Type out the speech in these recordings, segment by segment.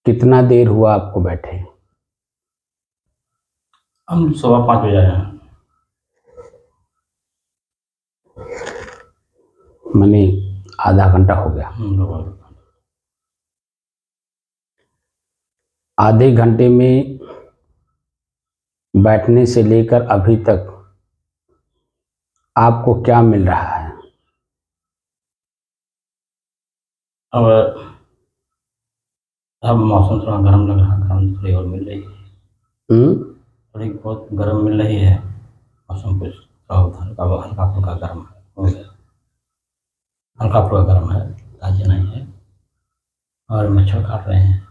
कितना देर हुआ आपको बैठे? हम 5:15 बजे आए हैं। मैंने आधा घंटा हो गया। आधे घंटे में बैठने से लेकर अभी तक आपको क्या मिल रहा है? अब मौसम थोड़ा गर्म लग रहा है, गर्म थोड़ी और मिल रही है। थोड़ी बहुत गर्म मिल रही है। मौसम कुछ हल्का हल्का फुल्का गर्म हो गया, हल्का फुल्का गर्म है, ताज़ा नहीं है। और मच्छर काट रहे हैं।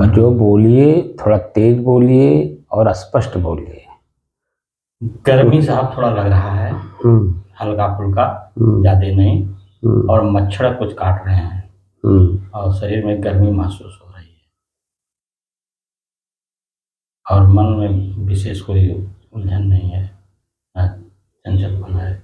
जो बोलिए थोड़ा तेज बोलिए और स्पष्ट बोलिए। गर्मी साहब थोड़ा लग रहा है, हल्का फुल्का, ज़्यादा नहीं। और मच्छर कुछ काट रहे हैं और शरीर में गर्मी महसूस हो रही है और मन में विशेष कोई उलझन नहीं है, चंचलपन है।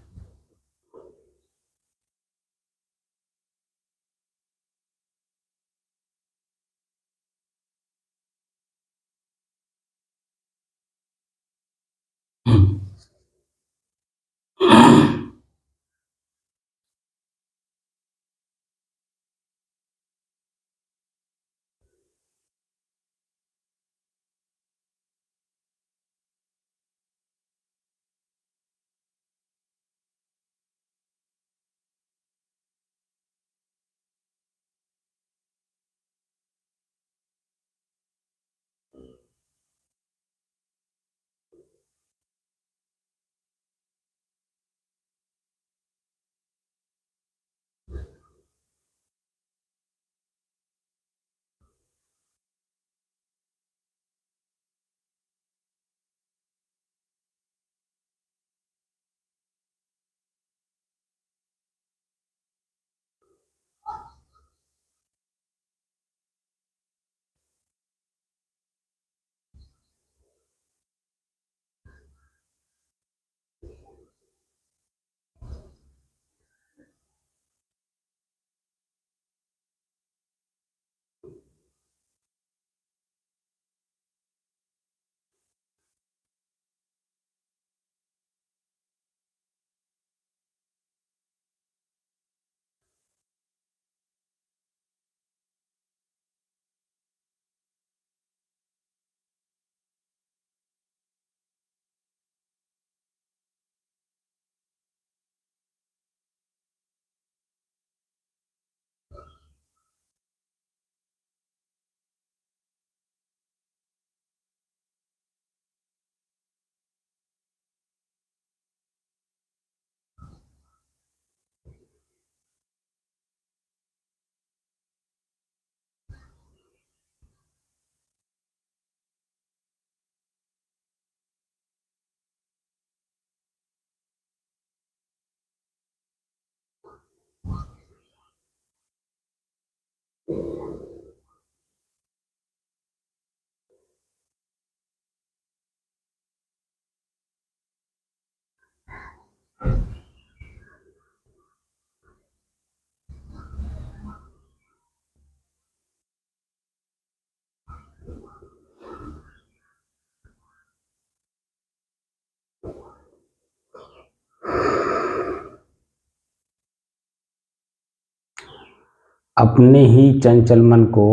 अपने ही चंचल मन को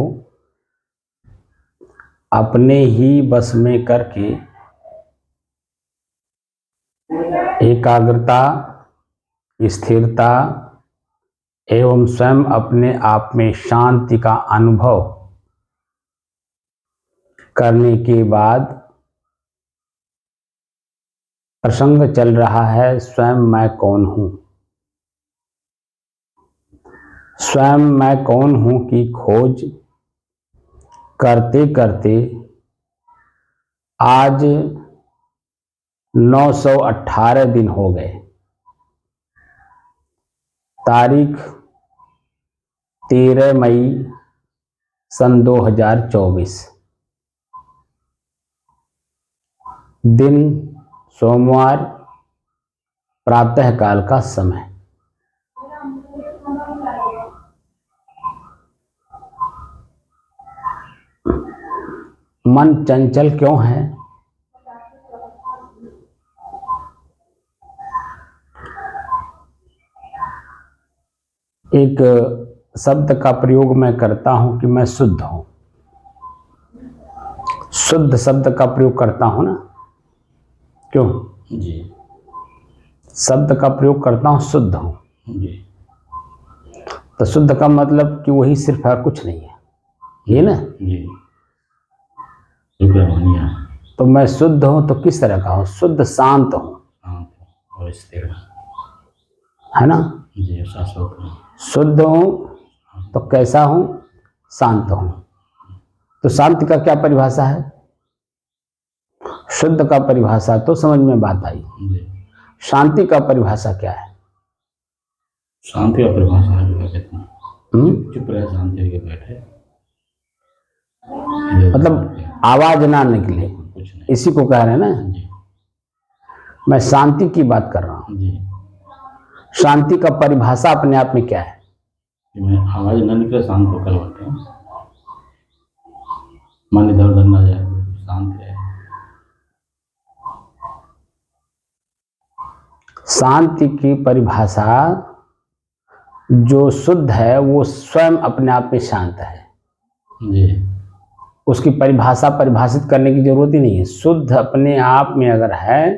अपने ही बस में करके एकाग्रता, स्थिरता एवं स्वयं अपने आप में शांति का अनुभव करने के बाद प्रसंग चल रहा है स्वयं मैं कौन हूँ। स्वयं मैं कौन हूँ की खोज करते करते आज 918 दिन हो गए। तारीख 13 मई सन 2024, दिन सोमवार, प्रातःकाल का समय। मन चंचल क्यों है? एक शब्द का प्रयोग मैं करता हूं कि मैं शुद्ध हूं। शुद्ध शब्द का प्रयोग करता हूं ना, क्यों? जी शब्द का प्रयोग करता हूं, शुद्ध हूं। जी तो शुद्ध का मतलब कि वही सिर्फ है, कुछ नहीं है, ये ना। जी शुक्र मानिया। तो मैं शुद्ध हूं तो किस तरह का हूं? शुद्ध शांत हूं, हाँ और स्थिर है ना। जी शाश्वत हूँ। शुद्ध हूं तो कैसा हूं? शांत हूं। तो शांति का क्या परिभाषा है? शुद्ध का परिभाषा तो समझ में बात आई। जी शांति का परिभाषा क्या है? शांति का परिभाषा है क्या कहते हैं? चुप रहे, शांति के बैठे, मतलब आवाज ना निकले, कुछ नहीं। इसी को कह रहे हैं ना। जी मैं शांति की बात कर रहा हूं। जी शांति का परिभाषा अपने आप में क्या है? कि मैं आवाज न निकले, शांत होकर बैठे, मन इधर उधर ना जाए, शांत रहे। शांति की परिभाषा, जो शुद्ध है वो स्वयं अपने आप में शांत है। जी उसकी परिभाषा परिभाषित करने की जरूरत ही नहीं है। शुद्ध अपने आप में अगर है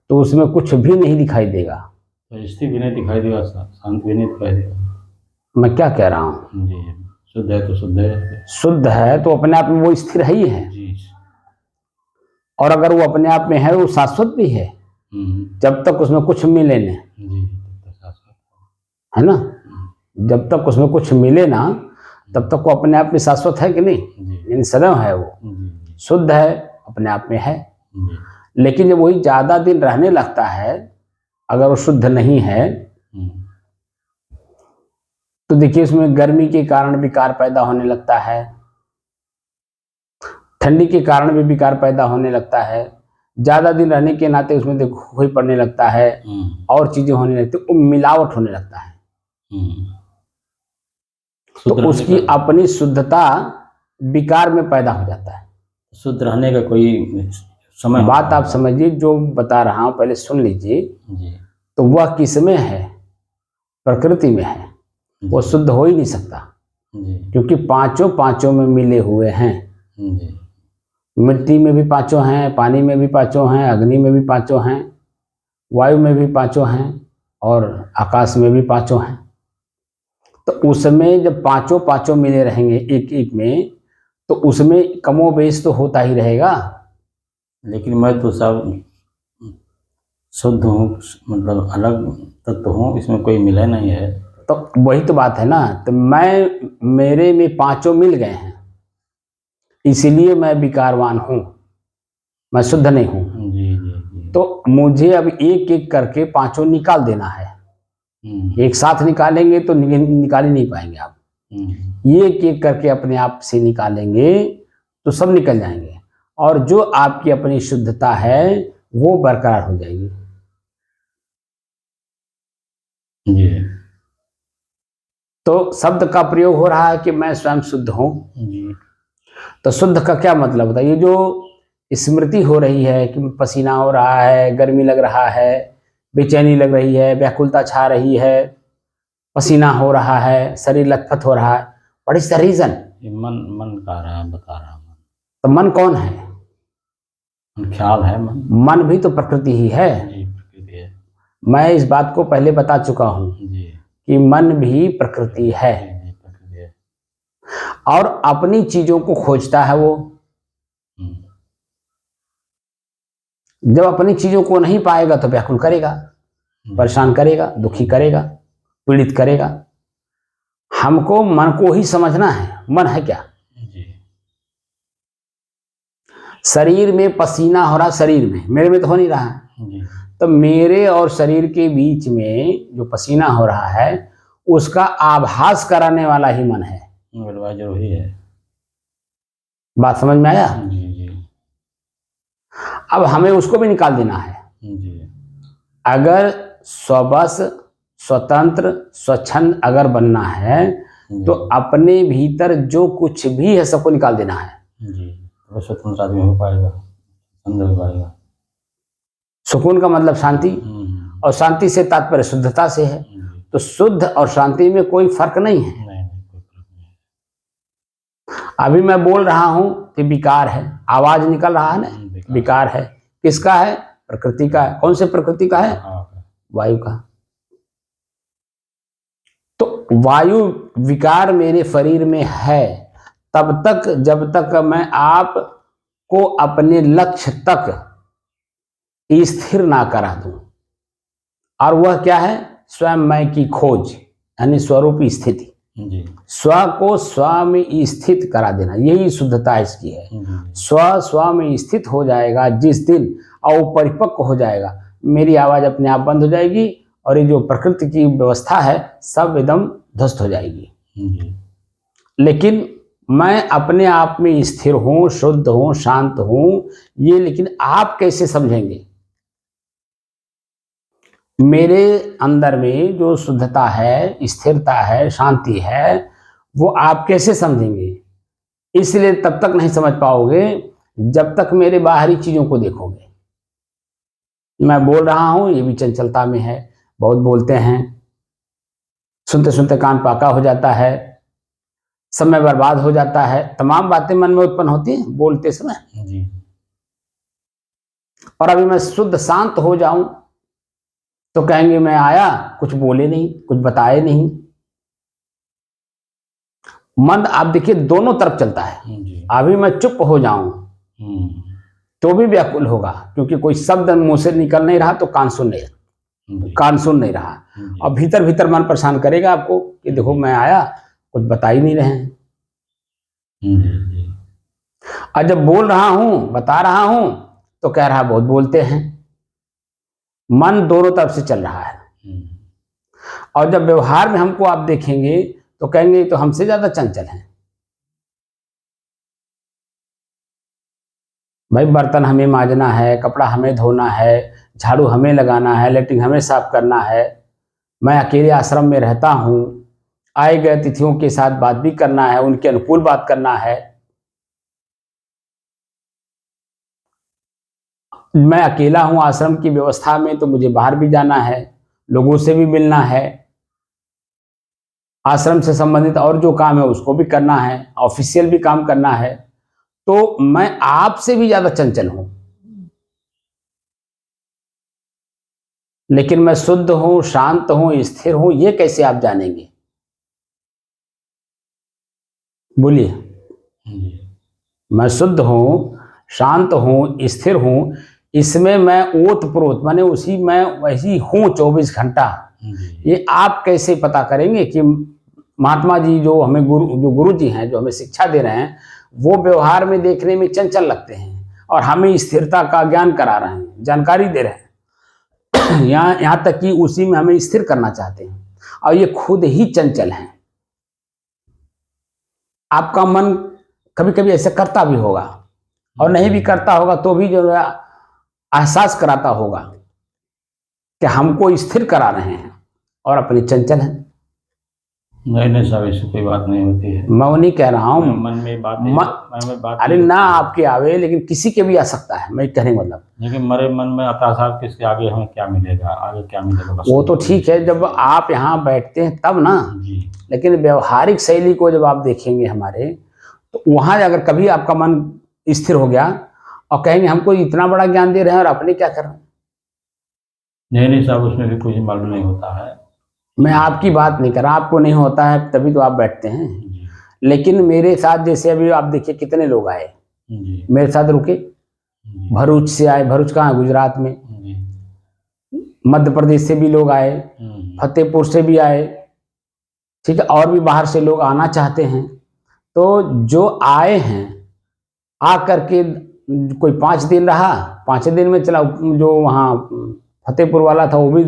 तो उसमें कुछ भी नहीं दिखाई देगा। तो स्थिर भी नहीं दिखाई देगा, शांत भी नहीं दिखाई देगा। मैं क्या कह रहा हूँ? जी शुद्ध है तो शुद्ध है। शुद्ध है तो अपने आप में वो स्थिर ही है, जी और अगर वो अपने आप में है वो शाश्वत भी है, जब तक उसमें कुछ मिले न, जी तो शाश्वत है ना। जब तक उसमें कुछ मिले ना तब तक वो अपने आप में शाश्वत है कि नहीं? यानी सदैव है वो। जी शुद्ध है, अपने आप में है। जी लेकिन जब वही ज्यादा दिन रहने लगता है, अगर वो शुद्ध नहीं है तो देखिए उसमें गर्मी के कारण विकार पैदा होने लगता है, ठंडी के कारण भी विकार पैदा होने लगता है, ज्यादा दिन रहने के नाते उसमें देखो खोई पड़ने लगता है, और चीजें होने लगती, वो मिलावट होने लगता है। तो उसकी अपनी शुद्धता विकार में पैदा हो जाता है। शुद्ध रहने का कोई समय बात आप समझिए, जो बता रहा हूं पहले सुन लीजिए। जी तो वह किसमें है? प्रकृति में है। वो शुद्ध हो ही नहीं सकता, क्योंकि पांचों पांचों में मिले हुए हैं। मिट्टी में भी पांचों हैं, पानी में भी पांचों हैं, अग्नि में भी पांचों हैं, वायु में भी पांचों हैं, और आकाश में भी पांचों हैं। तो उसमें जब पांचों पांचों मिले रहेंगे एक एक में, तो उसमें कमोबेश तो होता ही रहेगा। लेकिन मैं तो सब शुद्ध हूँ, मतलब अलग तत्व हूँ, इसमें कोई मिला नहीं है। तो वही तो बात है ना। तो मेरे में पांचों मिल गए हैं, इसीलिए मैं विकारवान हूँ, मैं शुद्ध नहीं हूँ। जी जी जी तो मुझे अब एक एक करके पांचों निकाल देना है। एक साथ निकालेंगे तो निकाल ही नहीं पाएंगे आप। एक एक करके अपने आप से निकालेंगे तो सब निकल जाएंगे, और जो आपकी अपनी शुद्धता है वो बरकरार हो जाएगी। जी तो शब्द का प्रयोग हो रहा है कि मैं स्वयं शुद्ध हूं। तो शुद्ध का क्या मतलब होता है? ये जो स्मृति हो रही है कि पसीना हो रहा है, गर्मी लग रहा है, बेचैनी लग रही है, व्याकुलता छा रही है, पसीना हो रहा है, शरीर लथपथ हो रहा है, व्हाट इज द रीजन? मन का रहा है, बता रहा मन। तो मन कौन है? ख्याल है मन। मन भी तो प्रकृति ही है। जी प्रकृति है। मैं इस बात को पहले बता चुका हूं कि मन भी प्रकृति है, और अपनी चीजों को खोजता है वो। जब अपनी चीजों को नहीं पाएगा तो व्याकुल करेगा, परेशान करेगा, दुखी करेगा, पीड़ित करेगा। हमको मन को ही समझना है। मन है क्या? शरीर में पसीना हो रहा, शरीर में, मेरे में तो हो नहीं रहा है। तो मेरे और शरीर के बीच में जो पसीना हो रहा है उसका आभास कराने वाला ही मन है। एडवाइजर वही है। बात समझ में आया? जी जी। अब हमें उसको भी निकाल देना है। जी। अगर स्वबस, स्वतंत्र, स्वच्छंद अगर बनना है तो अपने भीतर जो कुछ भी है सबको निकाल देना है। जी। थोड़ा स्वतंत्र आदमी हो पाएगा, समझ भी पाएगा। सुकून का मतलब शांति, और शांति से तात्पर्य शुद्धता से है। तो शुद्ध और शांति में कोई फर्क नहीं है। नहीं, कोई फर्क नहीं है। अभी मैं बोल रहा हूं कि विकार है, आवाज निकल रहा है ना, विकार है। किसका है? प्रकृति का है। कौन से प्रकृति का है? वायु का। तो वायु विकार मेरे शरीर में है तब तक जब तक मैं आप को अपने लक्ष्य तक स्थिर ना करा दूं। और वह क्या है? स्वयं मैं की खोज, यानी स्वरूप स्थिति। स्व को स्व में स्थित करा देना, यही शुद्धता इसकी है। स्व में स्थित हो जाएगा जिस दिन, और परिपक्व हो जाएगा, मेरी आवाज अपने आप बंद हो जाएगी और ये जो प्रकृति की व्यवस्था है सब एकदम ध्वस्त हो जाएगी। लेकिन मैं अपने आप में स्थिर हूं, शुद्ध हूं, शांत हूं, ये लेकिन आप कैसे समझेंगे? मेरे अंदर में जो शुद्धता है, स्थिरता है, शांति है, वो आप कैसे समझेंगे? इसलिए तब तक नहीं समझ पाओगे जब तक मेरे बाहरी चीजों को देखोगे। मैं बोल रहा हूं, ये भी चंचलता में है, बहुत बोलते हैं, सुनते सुनते कान पाका हो जाता है, समय बर्बाद हो जाता है, तमाम बातें मन में उत्पन्न होती हैं बोलते समय। और अभी मैं शुद्ध शांत हो जाऊं तो कहेंगे मैं आया, कुछ बोले नहीं, कुछ बताए नहीं। मन आप देखिए दोनों तरफ चलता है। अभी मैं चुप हो जाऊं तो भी व्याकुल होगा, क्योंकि कोई शब्द मुंह से निकल नहीं रहा तो कान सुन नहीं रहा। और भीतर भीतर मन परेशान करेगा आपको कि देखो मैं आया, कुछ बता ही नहीं रहे हैं। और जब बोल रहा हूं, बता रहा हूं, तो कह रहा बहुत बोलते हैं। मन दोनों तरफ से चल रहा है। और जब व्यवहार में हमको आप देखेंगे तो कहेंगे तो हमसे ज्यादा चंचल हैं। भाई बर्तन हमें मांजना है, कपड़ा हमें धोना है, झाड़ू हमें लगाना है, लेटरिन हमें साफ करना है। मैं अकेले आश्रम में रहता हूं, आए गए अतिथियों के साथ बात भी करना है, उनके अनुकूल बात करना है। मैं अकेला हूं आश्रम की व्यवस्था में, तो मुझे बाहर भी जाना है, लोगों से भी मिलना है, आश्रम से संबंधित और जो काम है उसको भी करना है, ऑफिशियल भी काम करना है। तो मैं आपसे भी ज्यादा चंचल हूं, लेकिन मैं शुद्ध हूं, शांत हूं, स्थिर हूं, ये कैसे आप जानेंगे? बोलिए। मैं शुद्ध हूं, शांत हूं, स्थिर हूं, इसमें मैं ओतप्रोत माने उसी मैं वही हूं 24 घंटा। ये आप कैसे पता करेंगे कि महात्मा जी जो हमें गुरु जी हैं, जो हमें शिक्षा दे रहे हैं, वो व्यवहार में देखने में चंचल लगते हैं और हमें स्थिरता का ज्ञान करा रहे हैं, जानकारी दे रहे हैं। यहाँ तक कि उसी में हमें स्थिर करना चाहते हैं, और ये खुद ही चंचल हैं। आपका मन कभी कभी ऐसे करता भी होगा, और नहीं भी करता होगा तो भी जो एहसास कराता होगा कि हमको स्थिर करा रहे हैं और अपने चंचल हैं। नहीं साहब, ऐसी कोई बात नहीं होती है। मैं वो नहीं कह रहा हूँ, मन में बात अरे ना आपके आवे, लेकिन किसी के भी आ सकता है। मैं कहने का मतलब, लेकिन मेरे मन में आता साहब किसके आगे हमें क्या मिलेगा, आगे क्या मिलेगा। वो तो ठीक है जब आप यहाँ बैठते हैं तब ना जी। लेकिन व्यवहारिक शैली को जब आप देखेंगे हमारे, तो वहां अगर कभी आपका मन स्थिर हो गया और कहेंगे हमको इतना बड़ा ज्ञान दे रहे हैं और अपने क्या कर रहे हैं। नहीं साहब, उसमें भी कुछ मालूम नहीं होता है। मैं आपकी बात नहीं कर रहा, आपको नहीं होता है तभी तो आप बैठते हैं। लेकिन मेरे साथ जैसे अभी आप देखिए कितने लोग आए मेरे साथ, रुके, भरूच से आए। भरूच कहाँ है? गुजरात में। मध्य प्रदेश से भी लोग आए, फतेहपुर से भी आए, ठीक है, और भी बाहर से लोग आना चाहते हैं। तो जो आए हैं आकर के कोई 5 दिन रहा, 5 दिन में चला। जो वहाँ फतेहपुर वाला था वो भी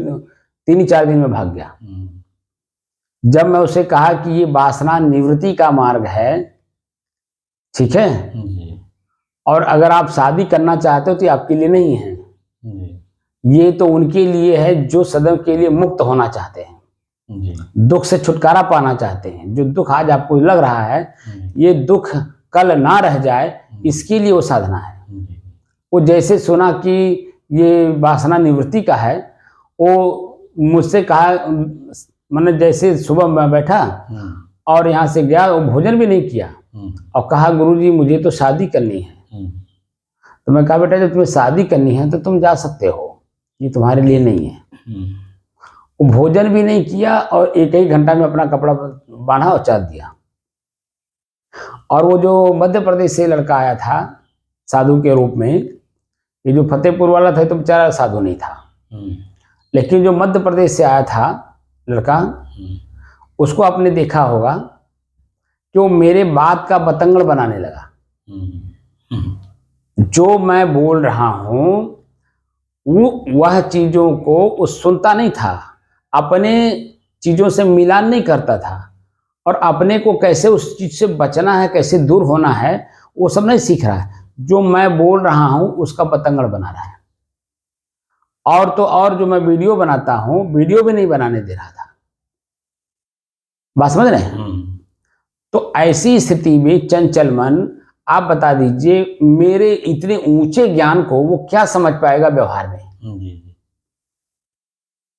3-4 दिन में भाग गया। जब मैं उसे कहा कि ये वासना निवृत्ति का मार्ग है, ठीक है, और अगर आप शादी करना चाहते हो तो ये आपके लिए नहीं है, ये तो उनके लिए है जो सदैव के लिए मुक्त होना चाहते हैं, दुख से छुटकारा पाना चाहते हैं। जो दुख आज आपको लग रहा है, ये दुख कल ना रह जाए, इसके लिए वो साधना है। वो जैसे सुना कि ये वासना निवृत्ति का है, वो मुझसे कहा, मैंने जैसे सुबह मैं बैठा और यहाँ से गया, वो भोजन भी नहीं किया और कहा गुरुजी मुझे तो शादी करनी है। तो मैं कहा बेटा जब तुम्हें शादी करनी है तो तुम जा सकते हो, ये तुम्हारे लिए नहीं है। वो भोजन भी नहीं किया और एक ही घंटा में अपना कपड़ा बांधा और चल दिया। और वो जो मध्य प्रदेश से लड़का आया था साधु के रूप में, ये जो फतेहपुर वाला था तो बेचारा साधु नहीं था, लेकिन जो मध्य प्रदेश से आया था लड़का, उसको आपने देखा होगा कि वो मेरे बात का बतंगड़ बनाने लगा। जो मैं बोल रहा हूं वह चीजों को वो सुनता नहीं था, अपने चीजों से मिलान नहीं करता था, और अपने को कैसे उस चीज से बचना है, कैसे दूर होना है, वो सब नहीं सीख रहा है। जो मैं बोल रहा हूं उसका बतंगड़ बना रहा है। और तो और जो मैं वीडियो बनाता हूं, वीडियो भी नहीं बनाने दे रहा था। बात समझ रहे हैं? तो ऐसी स्थिति में चंचल मन, आप बता दीजिए मेरे इतने ऊंचे ज्ञान को वो क्या समझ पाएगा व्यवहार में?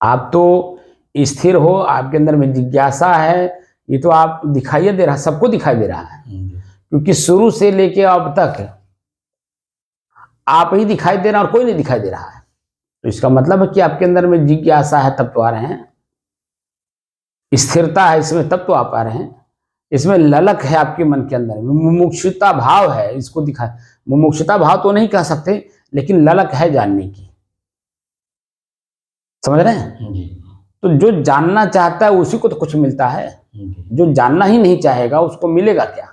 आप तो स्थिर हो, आपके अंदर में जिज्ञासा है, ये तो आप दिखाई दे रहा, सबको दिखाई दे रहा है, क्योंकि शुरू से लेके अब तक आप ही दिखाई दे रहा और कोई नहीं दिखाई दे रहा है। तो इसका मतलब है कि आपके अंदर में जिज्ञासा है तब तो आ रहे हैं, स्थिरता है इसमें तब तो आप आ रहे हैं, इसमें ललक है आपके मन के अंदर में, मुमुक्षुता भाव है, इसको दिखा, मुमुक्षुता भाव तो नहीं कह सकते, लेकिन ललक है जानने की। समझ रहे हैं? तो जो जानना चाहता है उसी को तो कुछ मिलता है, जो जानना ही नहीं चाहेगा उसको मिलेगा क्या?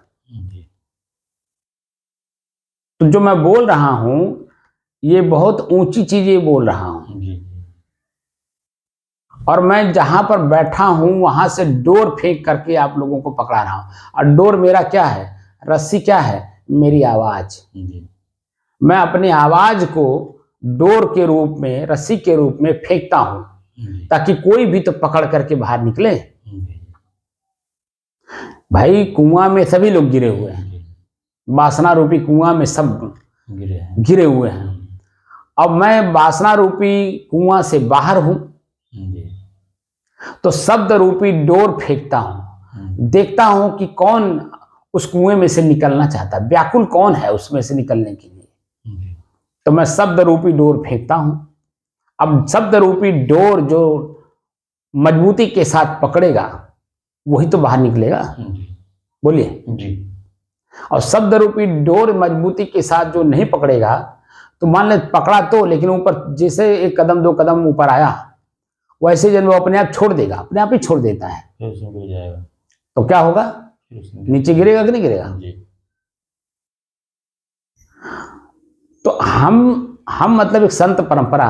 तो जो मैं बोल रहा हूं ये बहुत ऊंची चीजें बोल रहा हूं, और मैं जहां पर बैठा हूं वहां से डोर फेंक करके आप लोगों को पकड़ा रहा हूं। और डोर मेरा क्या है, रस्सी क्या है, मेरी आवाज। मैं अपनी आवाज को डोर के रूप में, रस्सी के रूप में फेंकता हूं, ताकि कोई भी तो पकड़ करके बाहर निकले। भाई कुआं में सभी लोग गिरे हुए हैं, वासना रूपी कुआं में सब गिरे हुए हैं। अब मैं वासना रूपी कुआं से बाहर हूं, तो शब्द रूपी डोर फेंकता हूं, देखता हूं कि कौन उस कुएं में से निकलना चाहता है, व्याकुल कौन है उसमें से निकलने के लिए। तो मैं शब्द रूपी डोर फेंकता हूं। अब शब्द रूपी डोर जो मजबूती के साथ पकड़ेगा वही तो बाहर निकलेगा। बोलिए जी। और शब्द रूपी डोर मजबूती के साथ जो नहीं पकड़ेगा, तो मान ले पकड़ा तो, लेकिन ऊपर जैसे एक कदम दो कदम ऊपर आया, वैसे जब वो अपने आप छोड़ देगा, अपने आप ही छोड़ देता है, गिर जाएगा। तो क्या होगा, नीचे गिरेगा कि नहीं गिरेगा? तो हम मतलब एक संत परंपरा,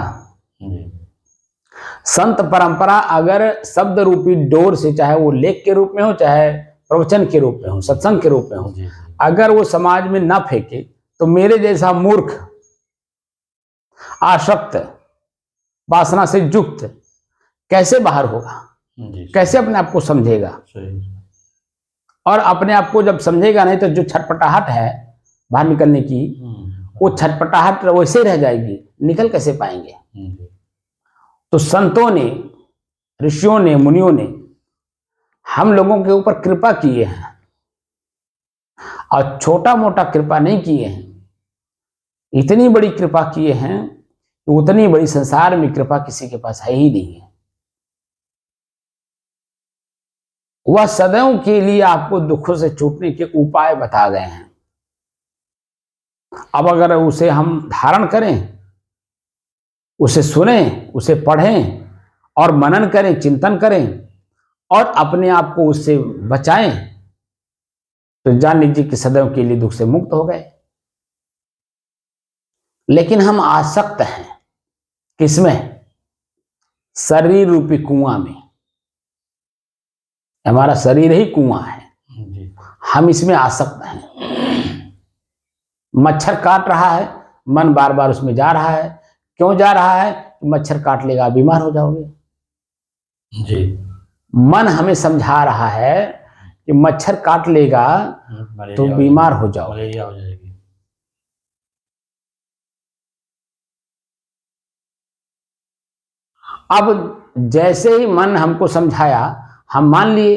संत परंपरा अगर शब्द रूपी डोर से, चाहे वो लेख के रूप में हो, चाहे प्रवचन के रूप में हो, सत्संग के रूप में हो, अगर वो समाज में ना फेंके, तो मेरे जैसा मूर्ख, आसक्त, वासना से युक्त कैसे बाहर होगा? कैसे अपने आप को समझेगा? और अपने आप को जब समझेगा नहीं, तो जो छटपटाहट है बाहर निकलने की, वो छटपटाहट वैसे रह जाएगी, निकल कैसे पाएंगे? तो संतों ने, ऋषियों ने, मुनियों ने हम लोगों के ऊपर कृपा किए हैं, और छोटा मोटा कृपा नहीं किए हैं, इतनी बड़ी कृपा किए हैं, उतनी बड़ी संसार में कृपा किसी के पास है ही नहीं है। वह सदैव के लिए आपको दुखों से छूटने के उपाय बता गए हैं। अब अगर उसे हम धारण करें, उसे सुने, उसे पढ़ें और मनन करें, चिंतन करें और अपने आप को उससे बचाएं, तो जान लीजिए कि सदैव के लिए दुख से मुक्त हो गए। लेकिन हम आसक्त हैं किसमें? शरीर रूपी कुआं में। हमारा शरीर ही कुआं है, हम इसमें आसक्त हैं। मच्छर काट रहा है, मन बार बार उसमें जा रहा है। क्यों जा रहा है? मच्छर काट लेगा, बीमार हो जाओगे जी। मन हमें समझा रहा है कि मच्छर काट लेगा तो बीमार हो जाओ, मलेरिया हो जाएगी। अब जैसे ही मन हमको समझाया, हम मान लिए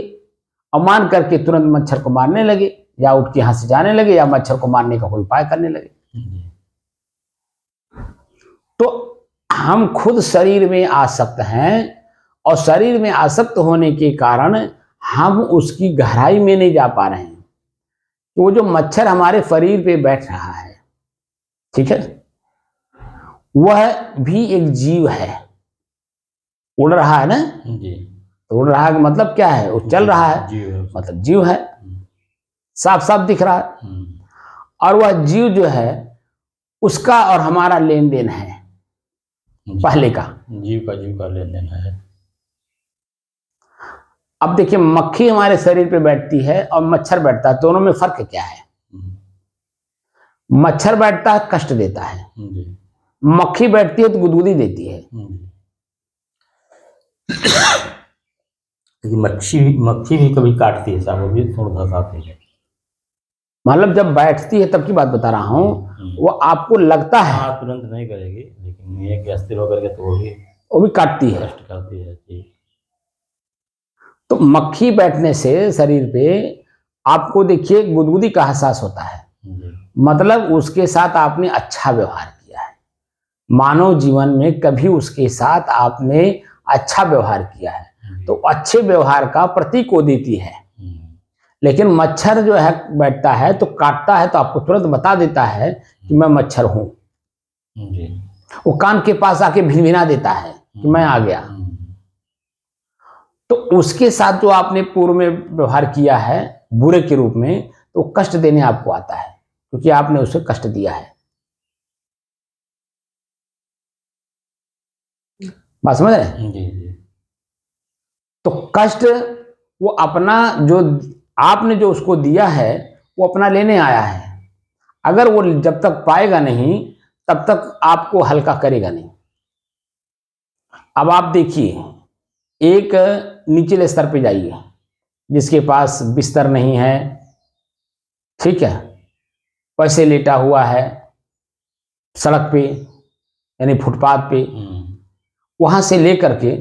और मान करके तुरंत मच्छर को मारने लगे, या उठ के यहाँ से जाने लगे, या मच्छर को मारने का कोई उपाय करने लगे। तो हम खुद शरीर में आसक्त हैं, और शरीर में आसक्त होने के कारण हम उसकी गहराई में नहीं जा पा रहे हैं। तो वो जो मच्छर हमारे शरीर पे बैठ रहा है, ठीक है, वह भी एक जीव है, उड़ रहा है ना जी। तो उड़ रहा है मतलब क्या है, वो चल रहा है, जीव है, मतलब जीव है, साफ साफ दिख रहा है। और वह जीव जो है उसका और हमारा लेन देन है पहले का, जीव का लेन देन है। अब देखिए, मक्खी हमारे शरीर पे बैठती है और मच्छर बैठता है, दोनों में फर्क क्या है? मच्छर बैठता है कष्ट देता है, मक्खी बैठती है तो गुदगुदी देती है। मक्खी भी कभी काटती है साहब, वो भी थोड़ा धसाती है। मतलब जब बैठती है तब की बात बता रहा हूँ, वो आपको लगता है, हाँ, तुरंत नहीं करेगी, लेकिन ये कि अस्थिर होकर के तो वो भी काटती है, कष्ट करती है जी। तो मक्खी बैठने से शरीर पे आपको देखिए गुदगुदी का एहसास होता है, मतलब उसके साथ आपने अच्छा व्यवहार किया है। मानव जीवन में कभी उसके साथ आपने अच्छा व्यवहार किया है, तो अच्छे व्यवहार का प्रतीक वो देती है। लेकिन मच्छर जो है बैठता है तो काटता है, तो आपको तुरंत बता देता है कि मैं मच्छर हूं। वो कान के पास आके भिनभिना देता है कि मैं आ गया। तो उसके साथ जो आपने पूर्व में व्यवहार किया है बुरे के रूप में, तो कष्ट देने आपको आता है, क्योंकि आपने उसे कष्ट दिया है। बात समझ रहे? तो कष्ट वो अपना जो आपने जो उसको दिया है वो अपना लेने आया है। अगर वो जब तक पाएगा नहीं तब तक आपको हल्का करेगा नहीं। अब आप देखिए, एक निचले स्तर पे जाइए जिसके पास बिस्तर नहीं है, ठीक है, पैसे लेटा हुआ है सड़क पे यानी फुटपाथ पे, वहां से लेकर के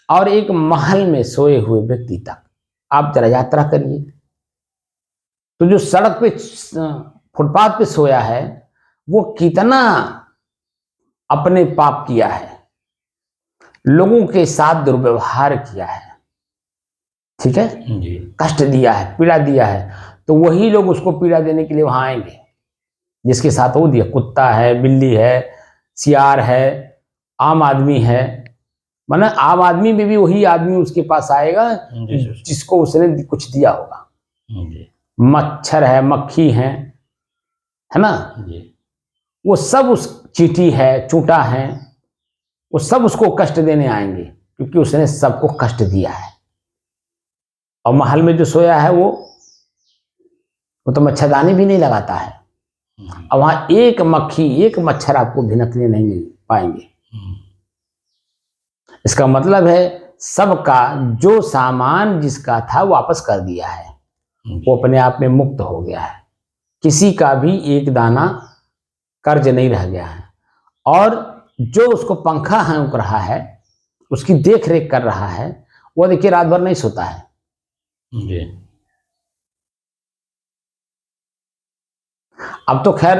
और एक महल में सोए हुए व्यक्ति तक आप जरा यात्रा करिए। तो जो सड़क पे फुटपाथ पे सोया है वो कितना अपने पाप किया है, लोगों के साथ दुर्व्यवहार किया है, ठीक है, कष्ट दिया है, पीड़ा दिया है। तो वही लोग उसको पीड़ा देने के लिए वहां आएंगे जिसके साथ वो दिया, कुत्ता है, बिल्ली है, सियार है, आम आदमी है। मतलब आम आदमी में भी वही आदमी उसके पास आएगा जिसको उसने कुछ दिया होगा। मच्छर है, मक्खी है ना, वो सब उस चींटी है, चूंटा है, वो सब उसको कष्ट देने आएंगे क्योंकि उसने सबको कष्ट दिया है। और महल में जो सोया है वो तो मच्छरदानी भी नहीं लगाता है, और वहां एक मक्खी एक मच्छर आपको भिनकने नहीं मिल पाएंगे। इसका मतलब है सबका जो सामान जिसका था वापस कर दिया है, वो अपने आप में मुक्त हो गया है। किसी का भी एक दाना कर्ज नहीं रह गया है। और जो उसको पंखा हाँक रहा है, उसकी देख रेख कर रहा है, वो देखिए रात भर नहीं सोता है। अब तो खैर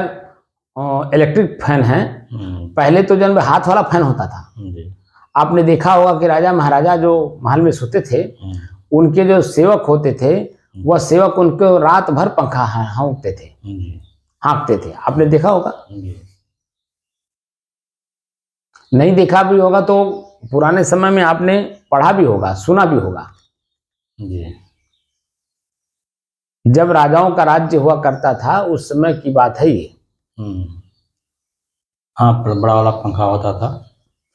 इलेक्ट्रिक फैन है, पहले तो जब हाथ वाला फैन होता था। आपने देखा होगा कि राजा महाराजा जो महल में सोते थे, उनके जो सेवक होते थे, वह सेवक उनको रात भर पंखा हाँकते थे, हाँकते थे। आपने देखा होगा? नहीं देखा भी होगा तो पुराने समय में आपने पढ़ा भी होगा, सुना भी होगा। जब राजाओं का राज्य हुआ करता था उस समय की बात है ये। हाँ, बड़ा वाला पंखा होता था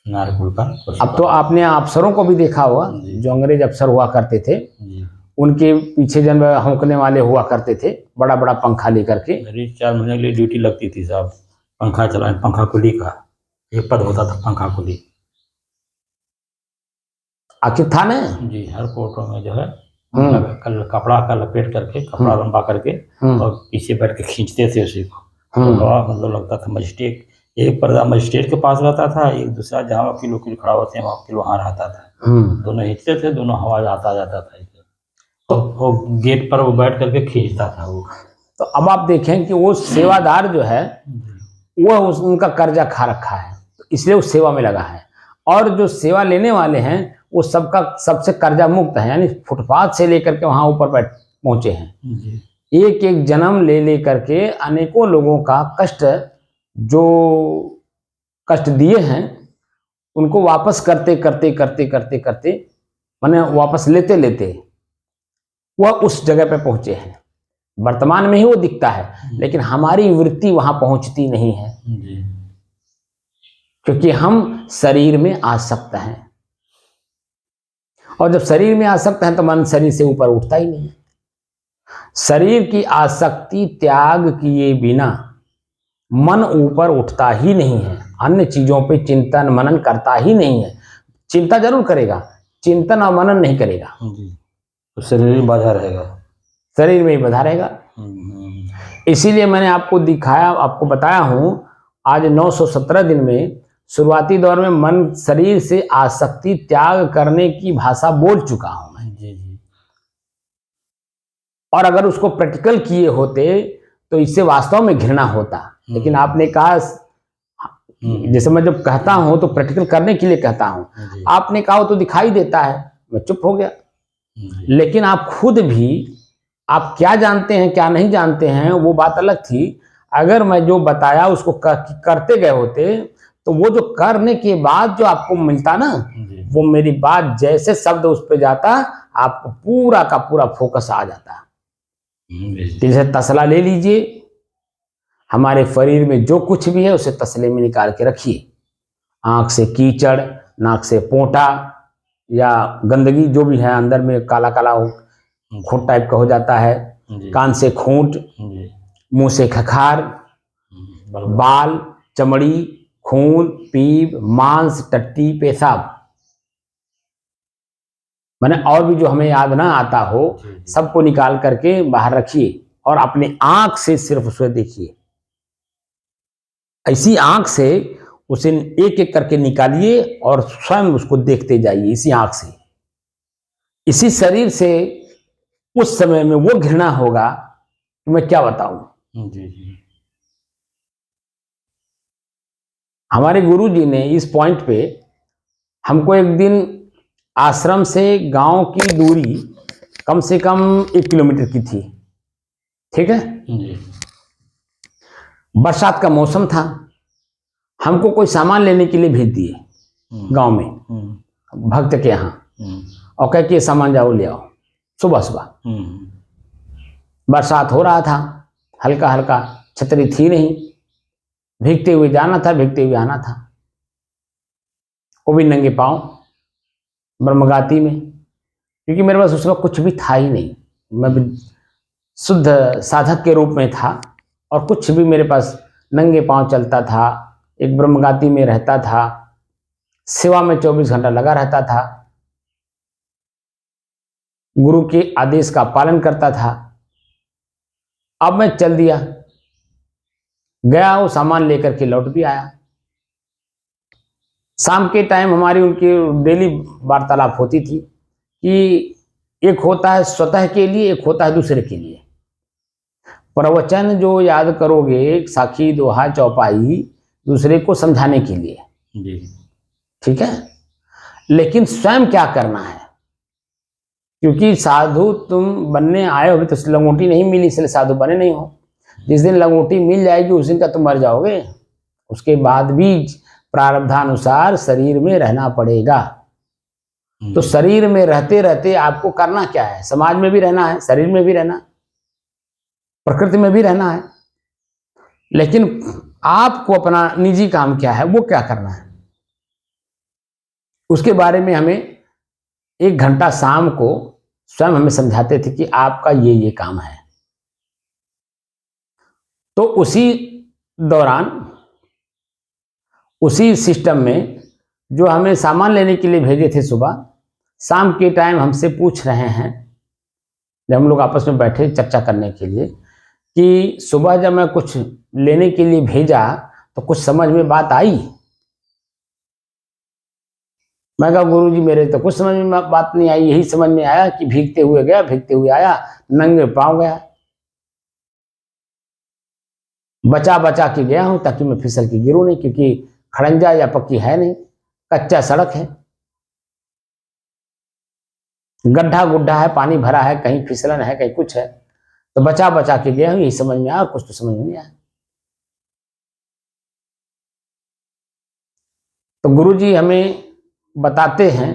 नारकुल का। अब तो आपने अफसरों को भी देखा होगा, जो अंग्रेज अफसर हुआ करते थे, उनके पीछे जन हौंकने वाले हुआ करते थे, बड़ा बड़ा पंखा लेकर के। मेरी 4 महीने के लिए ड्यूटी लगती थी साहब, पंखा चलाए, पंखा कुली का एक पद होता था, पंखा कुली। आखिर था ना जी, हर कोर्टों में जो है कपड़ा का लपेट करके, कपड़ा लंबा करके और पीछे बैठ के खींचते थे उसी को। तो मतलब लगता था मजिस्ट्रेट एक पर्दा मजिस्ट्रेट के पास रहता था, एक दूसरा जहाँ वकील वकील खड़ा होते हैं वकील वहाँ रहता था। दोनों हिलते थे, दोनों हवा आता जाता था। तो वो गेट पर वो बैठ करके खींचता था वो। तो अब आप देखें कि वो सेवादार जो है वो उनका कर्जा खा रखा है, तो इसलिए वो सेवा में लगा है। और जो सेवा लेने वाले हैं वो सबका सबसे कर्जा मुक्त है, यानी फुटपाथ से लेकर के वहां ऊपर पहुंचे हैं। एक एक जन्म ले ले करके अनेकों लोगों का कष्ट, जो कष्ट दिए हैं उनको वापस करते करते करते करते करते माने वापस लेते लेते वह उस जगह पे पहुंचे हैं। वर्तमान में ही वो दिखता है, लेकिन हमारी वृत्ति वहां पहुंचती नहीं है, क्योंकि हम शरीर में आसक्त हैं। और जब शरीर में आसक्त हैं तो मन शरीर से ऊपर उठता ही नहीं। शरीर की आसक्ति त्याग किए बिना मन ऊपर उठता ही नहीं है, अन्य चीजों पे चिंतन मनन करता ही नहीं है। चिंता जरूर करेगा, चिंतन और मनन नहीं करेगा, तो शरीर में बाधा रहेगा, शरीर में ही बाधा रहेगा। इसीलिए मैंने आपको दिखाया, आपको बताया हूं, आज 917 दिन में शुरुआती दौर में मन शरीर से आसक्ति त्याग करने की भाषा बोल चुका हूं मैं। और अगर उसको प्रैक्टिकल किए होते तो इससे वास्तव में घृणा होता, लेकिन आपने कहा, जैसे मैं जब कहता हूं तो प्रैक्टिकल करने के लिए कहता हूं, आपने कहा तो दिखाई देता है, मैं चुप हो गया। लेकिन आप खुद भी आप क्या जानते हैं क्या नहीं जानते हैं वो बात अलग थी। अगर मैं जो बताया उसको करते गए होते तो वो जो करने के बाद जो आपको मिलता ना, वो मेरी बात जैसे शब्द उस पर जाता, आपको पूरा का पूरा फोकस आ जाता। जैसे तसला ले लीजिए, हमारे शरीर में जो कुछ भी है उसे तसले में निकाल के रखिए। आंख से कीचड़, नाक से पोंटा या गंदगी जो भी है अंदर में काला काला खूंट टाइप का हो जाता है, कान से खूंट, मुंह से खखार, बाल, चमड़ी, खून, पीप, मांस, टट्टी, पेशाब, मैंने और भी जो हमें याद ना आता हो सबको निकाल करके बाहर रखिए और अपनी आंख से सिर्फ उसे देखिए। ऐसी आंख से उसे एक एक करके निकालिए और स्वयं उसको देखते जाइए इसी आंख से। इसी शरीर से उस समय में वो घृणा होगा कि मैं क्या बताऊं। हमारे गुरु जी ने इस पॉइंट पे हमको एक दिन आश्रम से गांव की दूरी कम से कम 1 किलोमीटर की थी, ठीक है। बरसात का मौसम था, हमको कोई सामान लेने के लिए भेज दिए गांव में भक्त के यहाँ, और कह के सामान जाओ ले आओ। सुबह सुबह बरसात हो रहा था, हल्का हल्का, छतरी थी नहीं, भीगते हुए जाना था, भीगते हुए आना था, वो भी नंगे पांव ब्रह्मगाती में, क्योंकि मेरे पास उस वक्त कुछ भी था ही नहीं। मैं भी शुद्ध साधक के रूप में था और कुछ भी मेरे पास, नंगे पांव चलता था, एक ब्रह्मगाती में रहता था, सेवा में 24 घंटा लगा रहता था, गुरु के आदेश का पालन करता था। अब मैं चल दिया, गया, वो सामान लेकर के लौट भी आया। शाम के टाइम हमारी उनकी डेली वार्तालाप होती थी कि एक होता है स्वतः के लिए, एक होता है दूसरे के लिए। प्रवचन जो याद करोगे, साखी दोहा चौपाई, दूसरे को समझाने के लिए, ठीक है। लेकिन स्वयं क्या करना है, क्योंकि साधु तुम बनने आए हो, तो लंगोटी नहीं मिली इसलिए साधु बने नहीं हो। जिस दिन लंगोटी मिल जाएगी उस दिन का तुम मर जाओगे, उसके बाद भी प्रारब्धानुसार शरीर में रहना पड़ेगा। तो शरीर में रहते रहते आपको करना क्या है, समाज में भी रहना है, शरीर में भी रहना, प्रकृति में भी रहना है, लेकिन आपको अपना निजी काम क्या है, वो क्या करना है, उसके बारे में हमें 1 घंटा शाम को स्वयं हमें समझाते थे कि आपका ये काम है। तो उसी दौरान, उसी सिस्टम में जो हमें सामान लेने के लिए भेजे थे सुबह, शाम के टाइम हमसे पूछ रहे हैं, जब हम लोग आपस में बैठे चर्चा करने के लिए, कि सुबह जब मैं कुछ लेने के लिए भेजा तो कुछ समझ में बात आई? मैं कहा गुरुजी मेरे तो कुछ समझ में बात नहीं आई, यही समझ में आया कि भीगते हुए गया, भीगते हुए आया, नंगे पांव गया। बचा बचा के गया हूं ताकि मैं फिसल के गिरूं नहीं, क्योंकि खड़ंजा या पक्की है नहीं, कच्चा सड़क है, गड्ढा गुड्ढा है, पानी भरा है, कहीं फिसलन है, कहीं कुछ है। तो बचा बचा के गया हूं, यही समझ में आया, कुछ तो समझ में नहीं आया। तो गुरुजी हमें बताते हैं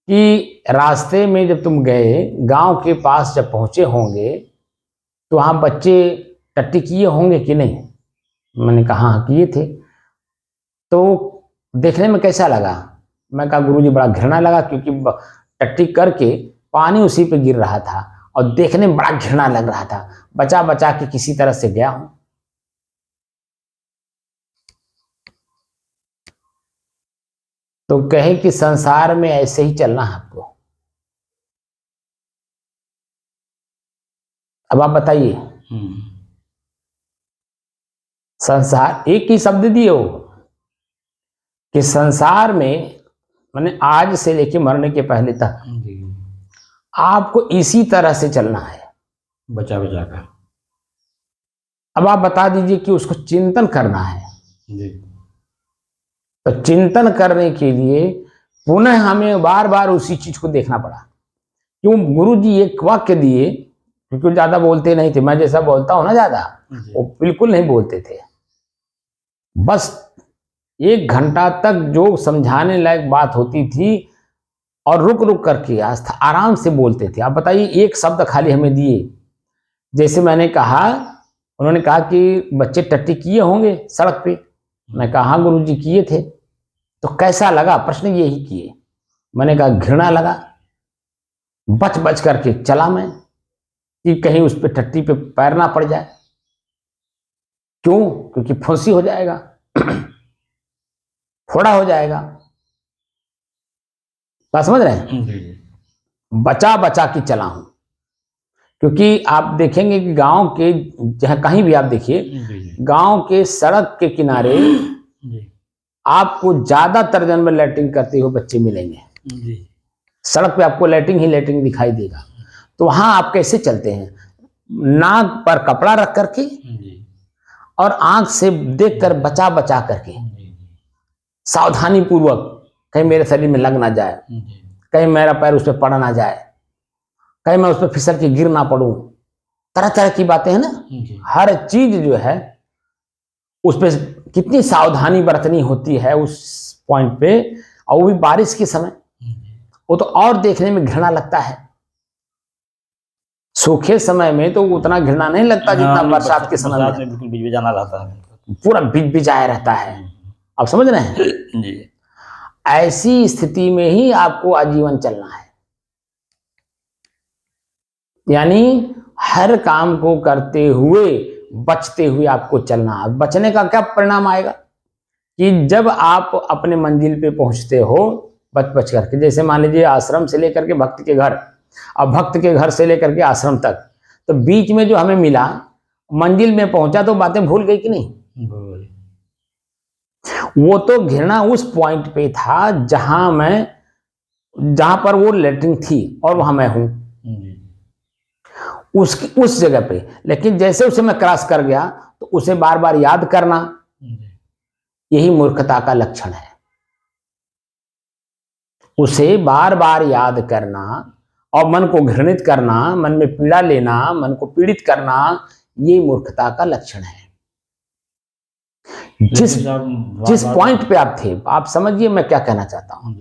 कि रास्ते में जब तुम गए, गांव के पास जब पहुंचे होंगे, तो वहां बच्चे टट्टी किए होंगे कि नहीं? मैंने कहा हाँ किए थे। तो देखने में कैसा लगा? मैं कहा गुरुजी बड़ा घृणा लगा, क्योंकि टट्टी करके पानी उसी पे गिर रहा था और देखने में बड़ा घृणा लग रहा था। बचा बचा के किसी तरह से गया हूं। तो कहे कि संसार में ऐसे ही चलना है आपको। अब आप बताइए, संसार, एक ही शब्द दिए हो कि संसार में, माने आज से लेके मरने के पहले तक आपको इसी तरह से चलना है, बचा बचा कर। अब आप बता दीजिए कि उसको चिंतन करना है जी। तो चिंतन करने के लिए पुनः हमें बार बार उसी चीज को देखना पड़ा। क्यों? गुरु जी एक वाक्य दिए, क्योंकि ज्यादा बोलते नहीं थे, मैं जैसा बोलता हूं ना ज्यादा, वो बिल्कुल नहीं बोलते थे। बस 1 घंटा तक जो समझाने लायक बात होती थी और रुक रुक करके आराम से बोलते थे। आप बताइए, एक शब्द खाली हमें दिए, जैसे मैंने कहा, उन्होंने कहा कि बच्चे टट्टी किए होंगे सड़क पे। मैं कहा हाँ गुरुजी किए थे। तो कैसा लगा? प्रश्न यही किए। मैंने कहा घृणा लगा, बच बच करके चला मैं कि कहीं उस पे टट्टी पे पैर ना पड़ जाए। क्यों? क्योंकि फंसी हो जाएगा, फोड़ा हो जाएगा। बात समझ रहे हैं? बचा बचा के चला हूं, क्योंकि आप देखेंगे कि गांव के, जहां कहीं भी आप देखिए, गांव के सड़क के किनारे आपको ज्यादातर जन्म लैट्रिन करते हुए बच्चे मिलेंगे। सड़क पे आपको लैट्रिन ही लैट्रिन दिखाई देगा। तो वहां आप कैसे चलते हैं? नाक पर कपड़ा रख करके और आंख से देखकर बचा बचा करके, सावधानी पूर्वक, कहीं मेरे शरीर में लग ना जाए, कहीं मेरा पैर उस पर पड़ ना जाए, कहीं मैं उस पर फिसल के गिर ना पड़ूं। तरह तरह की बातें हैं ना, हर चीज जो है उस पर कितनी सावधानी बरतनी होती है उस पॉइंट पे, और वो भी बारिश के समय। वो तो और देखने में घृणा लगता है। सूखे समय में तो उतना घृणा नहीं लगता जितना बरसात के समय में बिल्कुल बिजबिजाना रहता है, पूरा बिजबिजाया रहता है। आप समझ रहे हैं जी। ऐसी स्थिति में ही आपको आजीवन चलना है। यानी हर काम को करते हुए, बचते हुए आपको चलना है। बचने का क्या परिणाम आएगा कि जब आप अपने मंजिल पे पहुंचते हो बच बच करके, जैसे मान लीजिए आश्रम से लेकर के भक्त के घर, अब भक्त के घर से लेकर के आश्रम तक, तो बीच में जो हमें मिला, मंजिल में पहुंचा तो बातें भूल गई कि नहीं? वो तो घृणा उस पॉइंट पे था जहां पर वो लेटरिन थी और वहां मैं हूं, उस जगह पे। लेकिन जैसे उसे मैं क्रॉस कर गया तो उसे बार बार याद करना, यही मूर्खता का लक्षण है। उसे बार बार याद करना और मन को घृणित करना, मन में पीड़ा लेना, मन को पीड़ित करना, ये मूर्खता का लक्षण है। जिस पॉइंट पे आप थे, आप समझिए मैं क्या कहना चाहता हूं,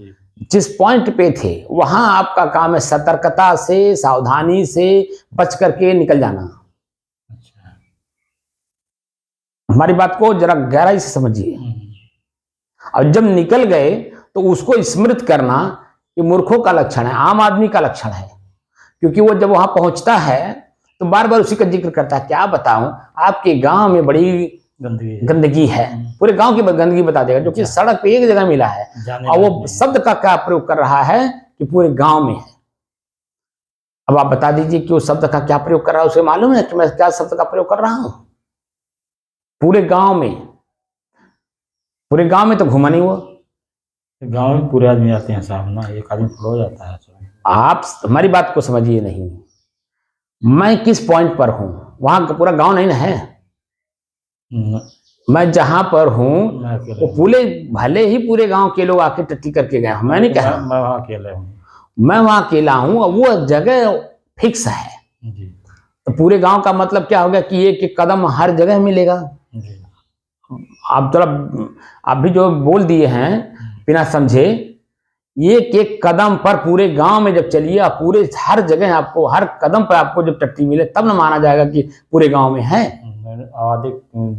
जिस पॉइंट पे थे वहां आपका काम है सतर्कता से, सावधानी से बच करके निकल जाना। हमारी बात को जरा गहराई से समझिए। और जब निकल गए तो उसको स्मृत करना, ये मूर्खों का लक्षण है, आम आदमी का लक्षण है। क्योंकि वो जब वहां पहुंचता है तो बार बार उसी का जिक्र करता है। क्या बताऊं, आपके गांव में बड़ी गंदगी है, पूरे गांव की गंदगी बता देगा, जो कि सड़क पे एक जगह मिला है, और वो शब्द का क्या प्रयोग कर रहा है कि पूरे गांव में है। अब आप बता दीजिए कि वो शब्द का क्या प्रयोग कर रहा है, उसे मालूम है कि मैं क्या शब्द का प्रयोग कर रहा हूं? पूरे गांव में पूरे गांव में तो घूमा नहीं वो। गांव में पूरे आदमी आते हैं साहब ना, एक आदमी थोड़ा हो जाता है। आप हमारी बात को समझिए नहीं, मैं किस पॉइंट पर हूं, वहां का पूरा गांव नहीं ना है। मैं जहां पर हूं वो पूरे भले ही पूरे गांव के लोग आके टट्टी करके गए, मैं नहीं कहा मैं वहां अकेला हूँ, मैं वहां अकेला हूं, वो जगह फिक्स है जी। तो पूरे गांव का मतलब क्या हो गया कि एक एक कदम हर जगह मिलेगा जी। आप थोड़ा आप भी जो बोल दिए हैं बिना समझे, एक एक कदम पर पूरे गांव में जब चलिए आप पूरे हर जगह आपको हर कदम पर आपको जब टट्टी मिले तब न माना जाएगा कि पूरे गांव में है। आधे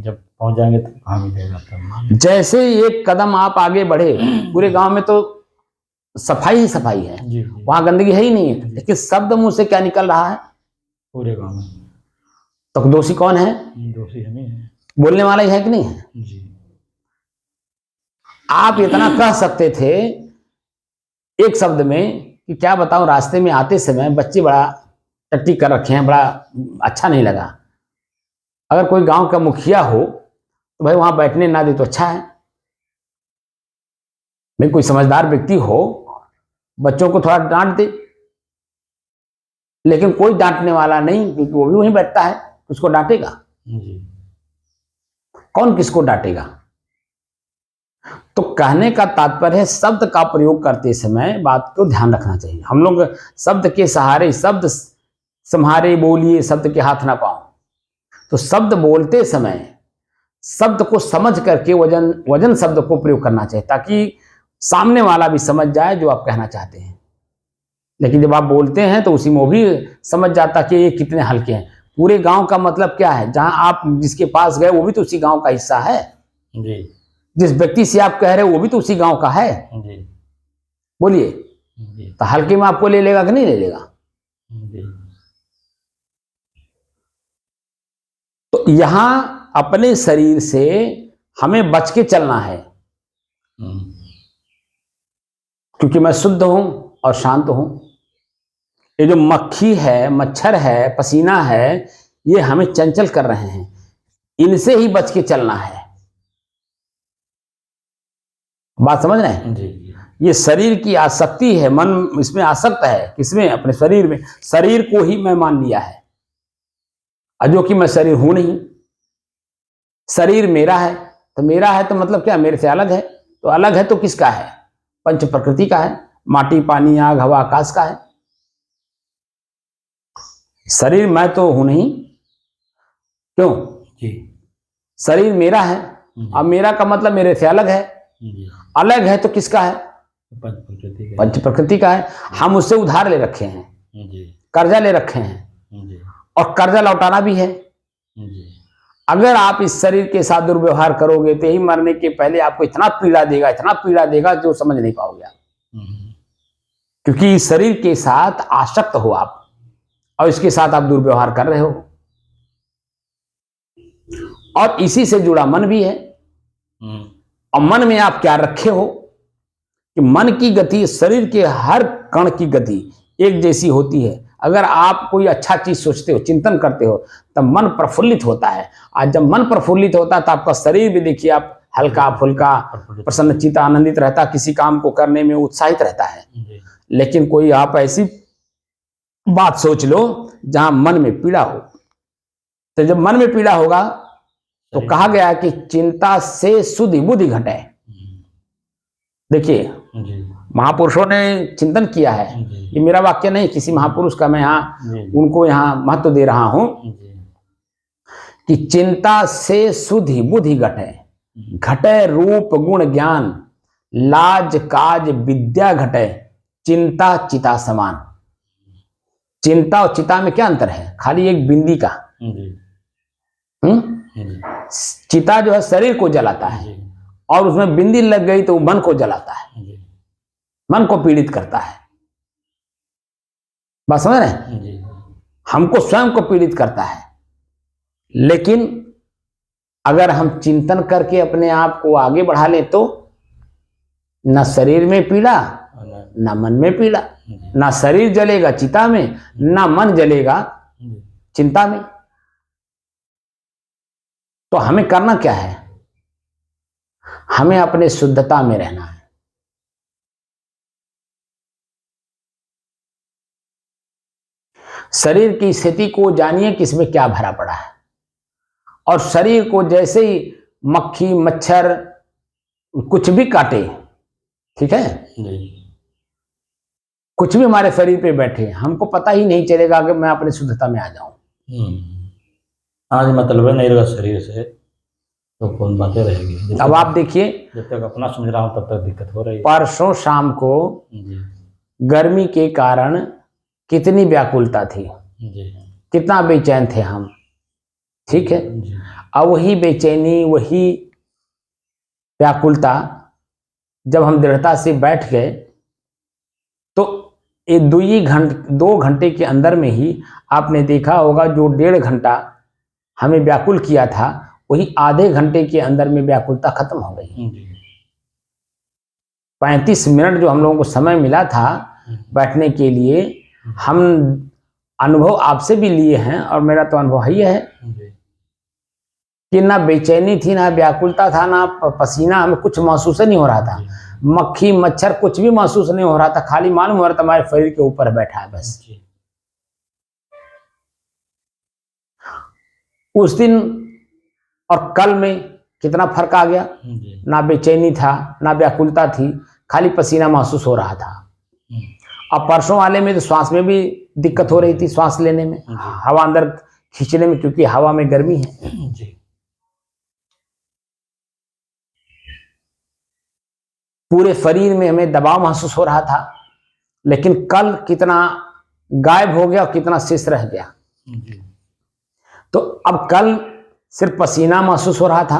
जब पहुंच जाएंगे तो कहाँ मिलेगा तब। जैसे एक कदम आप आगे बढ़े पूरे गांव में तो सफाई ही सफाई है, वहां गंदगी है ही नहीं, लेकिन शब्द मुंह से क्या निकल रहा है पूरे गांव में, तो दोषी कौन है? दोषी हमें है, बोलने वाला ही है कि नहीं है जी। आप इतना कह सकते थे एक शब्द में कि क्या बताऊं, रास्ते में आते समय बच्चे बड़ा टट्टी कर रखे हैं, बड़ा अच्छा नहीं लगा। अगर कोई गांव का मुखिया हो तो भाई वहां बैठने ना दे तो अच्छा है, भाई कोई समझदार व्यक्ति हो बच्चों को थोड़ा डांट दे, लेकिन कोई डांटने वाला नहीं क्योंकि वो भी वहीं बैठता है, उसको डांटेगा जी। कौन, किसको डांटेगा? तो कहने का तात्पर्य है शब्द का प्रयोग करते समय बात को ध्यान रखना चाहिए। हम लोग शब्द के सहारे, शब्द सम्हारे बोलिए शब्द के हाथ ना पाओ, तो शब्द बोलते समय शब्द को समझ करके वजन शब्द को प्रयोग करना चाहिए ताकि सामने वाला भी समझ जाए जो आप कहना चाहते हैं। लेकिन जब आप बोलते हैं तो उसी में वो भी समझ जाता कि ये कितने हल्के हैं। पूरे गांव का मतलब क्या है, जहां आप जिसके पास गए वो भी तो उसी गांव का हिस्सा है जी। जिस व्यक्ति से आप कह रहे हो वो भी तो उसी गांव का है जी। बोलिए, तो हल्के में आपको ले लेगा कि नहीं ले लेगा? जी। तो यहां अपने शरीर से हमें बच के चलना है क्योंकि मैं शुद्ध हूं और शांत हूं। ये जो मक्खी है, मच्छर है, पसीना है, ये हमें चंचल कर रहे हैं, इनसे ही बच के चलना है। बात समझ रहे हैं? जी। ये शरीर की आसक्ति है, मन इसमें आसक्त है, किसमें? अपने शरीर में। शरीर को ही मैं मान लिया है, जो कि मैं शरीर हूं नहीं। शरीर मेरा है तो मेरा है तो मतलब क्या, मेरे से अलग है, तो अलग है तो किसका है? पंच प्रकृति का है, माटी पानी आग हवा आकाश का है। शरीर मैं तो हूं नहीं, क्यों? जी। शरीर मेरा है, अब मेरा का मतलब मेरे से अलग है, अलग है तो किसका है? पंच प्रकृति का है। हम उससे उधार ले रखे हैं, कर्जा ले रखे हैं, और कर्जा लौटाना भी है। अगर आप इस शरीर के साथ दुर्व्यवहार करोगे तो यही मरने के पहले आपको इतना पीड़ा देगा, इतना पीड़ा देगा जो समझ नहीं पाओगे आप, क्योंकि इस शरीर के साथ आसक्त हो आप और इसके साथ आप दुर्व्यवहार कर रहे हो। और इसी से जुड़ा मन भी है, और मन में आप क्या रखे हो कि मन की गति शरीर के हर कण की गति एक जैसी होती है। अगर आप कोई अच्छा चीज सोचते हो, चिंतन करते हो, तब मन प्रफुल्लित होता है। आज जब मन प्रफुल्लित होता है तो आपका शरीर भी देखिए आप हल्का फुल्का प्रसन्नचित्त आनंदित रहता, किसी काम को करने में उत्साहित रहता है। लेकिन कोई आप ऐसी बात सोच लो जहां मन में पीड़ा हो, तो जब मन में पीड़ा होगा तो कहा गया कि चिंता से सुधि बुद्धि घटे। देखिए महापुरुषों ने चिंतन किया है, ये मेरा वाक्य नहीं, किसी महापुरुष का मैं यहाँ उनको यहाँ महत्व दे रहा हूं कि चिंता से सुधि बुद्धि घटे, घटे रूप गुण ज्ञान, लाज काज विद्या घटे, चिंता चिता समान। चिंता और चिता में क्या अंतर है? खाली एक बिंदी का। चिता जो है शरीर को जलाता है और उसमें बिंदी लग गई तो मन को जलाता है, मन को पीड़ित करता है। बात समझ रहे हैं? हमको स्वयं को पीड़ित करता है। लेकिन अगर हम चिंतन करके अपने आप को आगे बढ़ा ले तो न शरीर में पीड़ा, न मन में पीड़ा, ना शरीर जलेगा चिता में, ना मन जलेगा चिंता में। तो हमें करना क्या है? हमें अपने शुद्धता में रहना है। शरीर की स्थिति को जानिए कि इसमें क्या भरा पड़ा है, और शरीर को जैसे ही मक्खी मच्छर कुछ भी काटे, ठीक है, कुछ भी हमारे शरीर पे बैठे, हमको पता ही नहीं चलेगा कि मैं अपनी शुद्धता में आ जाऊं। आज मतलब नहीं रहेगा शरीर से तो कौन बातें रहेगी। अब आप देखिए, जब तक अपना समझ रहा हूं तब तक दिक्कत हो रही है। परसों शाम को गर्मी के कारण कितनी व्याकुलता थी, कितना बेचैन थे हम, ठीक है। अब वही बेचैनी, वही व्याकुलता जब हम दृढ़ता से बैठ गए तो ये 2 घंटे के अंदर में ही आपने देखा होगा, जो 1.5 घंटा हमें व्याकुल किया था वही आधे घंटे के अंदर में व्याकुलता खत्म हो गई। 35 मिनट जो हम लोगों को समय मिला था बैठने के लिए, हम अनुभव आपसे भी लिए हैं और मेरा तो अनुभव ही है कि ना बेचैनी थी, ना व्याकुलता था, ना पसीना, हमें कुछ महसूस नहीं हो रहा था। मक्खी मच्छर कुछ भी महसूस नहीं हो रहा था, खाली मालूम हो रहा था हमारे शरीर के ऊपर बैठा है बस। उस दिन और कल में कितना फर्क आ गया, ना बेचैनी था, ना व्याकुलता थी, खाली पसीना महसूस हो रहा था। अब परसों वाले में तो श्वास में भी दिक्कत हो रही थी, श्वास लेने में, हवा अंदर खींचने में, क्योंकि हवा में गर्मी है जी। पूरे शरीर में हमें दबाव महसूस हो रहा था, लेकिन कल कितना गायब हो गया और कितना शेष रह गया। तो अब कल सिर्फ पसीना महसूस हो रहा था,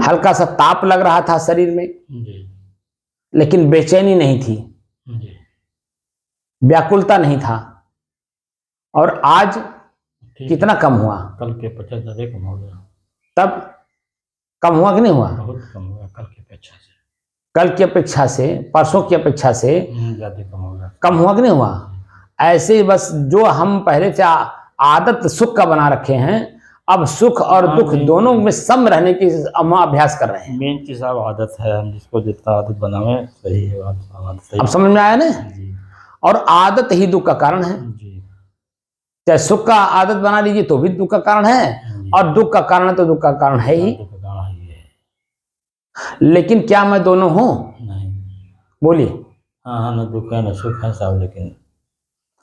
हल्का सा ताप लग रहा था शरीर में, लेकिन बेचैनी नहीं थी, व्याकुलता नहीं था। और आज कितना कम हुआ, कल के 50 ज्यादा कम हो गया। तब कम हुआ कि नहीं हुआ? बहुत कम हुआ कल की अपेक्षा से। कल की अपेक्षा से, परसों की अपेक्षा से ज्यादा कम हो गया। कम हुआ कि नहीं हुआ? ऐसे बस जो हम पहले से आदत सुख का बना रखे हैं, अब सुख और दुख दोनों में सम रहने की हम अभ्यास कर रहे हैं। मेन चीज अब आदत है, हम जिसको जितना आदत बनावे सही है, आदत सही। अब समझ में आया ना? और आदत ही दुख का कारण है। चाहे सुख का आदत बना लीजिए तो भी दुख का कारण है, और दुख का कारण है तो दुख का कारण है ही। लेकिन क्या मैं दोनों हूं? नहीं। बोलिए। हाँ, न दुख है न सुख है सब, लेकिन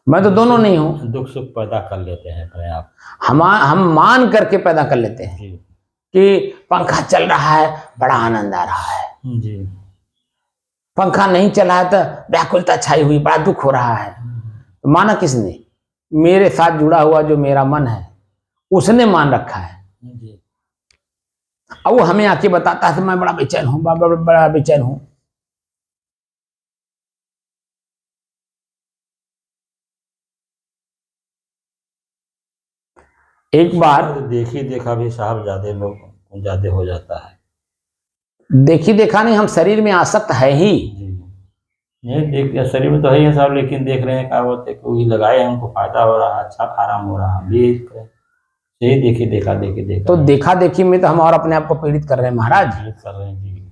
मैं तो दोनों नहीं हूं। दुख सुख पैदा कर लेते हैं अपने आप, हम मान करके पैदा कर लेते हैं कि पंखा चल रहा है, बड़ा आनंद आ रहा है जी। पंखा नहीं चला है तो व्याकुलता छाई हुई, बड़ा दुख हो रहा है। तो माना किसने? मेरे साथ जुड़ा हुआ जो मेरा मन है उसने मान रखा है जी। अब वो हमें आके बताता है कि मैं बड़ा बेचैन हूं, बड़ा बेचैन हूं। एक बार देखी देखा भी साहब ज्यादा लोग ज्यादा हो जाता है। देखी देखा नहीं, हम शरीर में आसक्त है ही। नहीं देख, शरीर में तो है ही साहब, लेकिन देख रहे हैं क्या बोलते, कोई लगाए हमको फायदा हो रहा है, अच्छा आराम हो रहा है, भी यही देखी देखा तो देखा देखी में तो हम और अपने आप को पीड़ित कर रहे हैं महाराज। कर रहे हैं जी।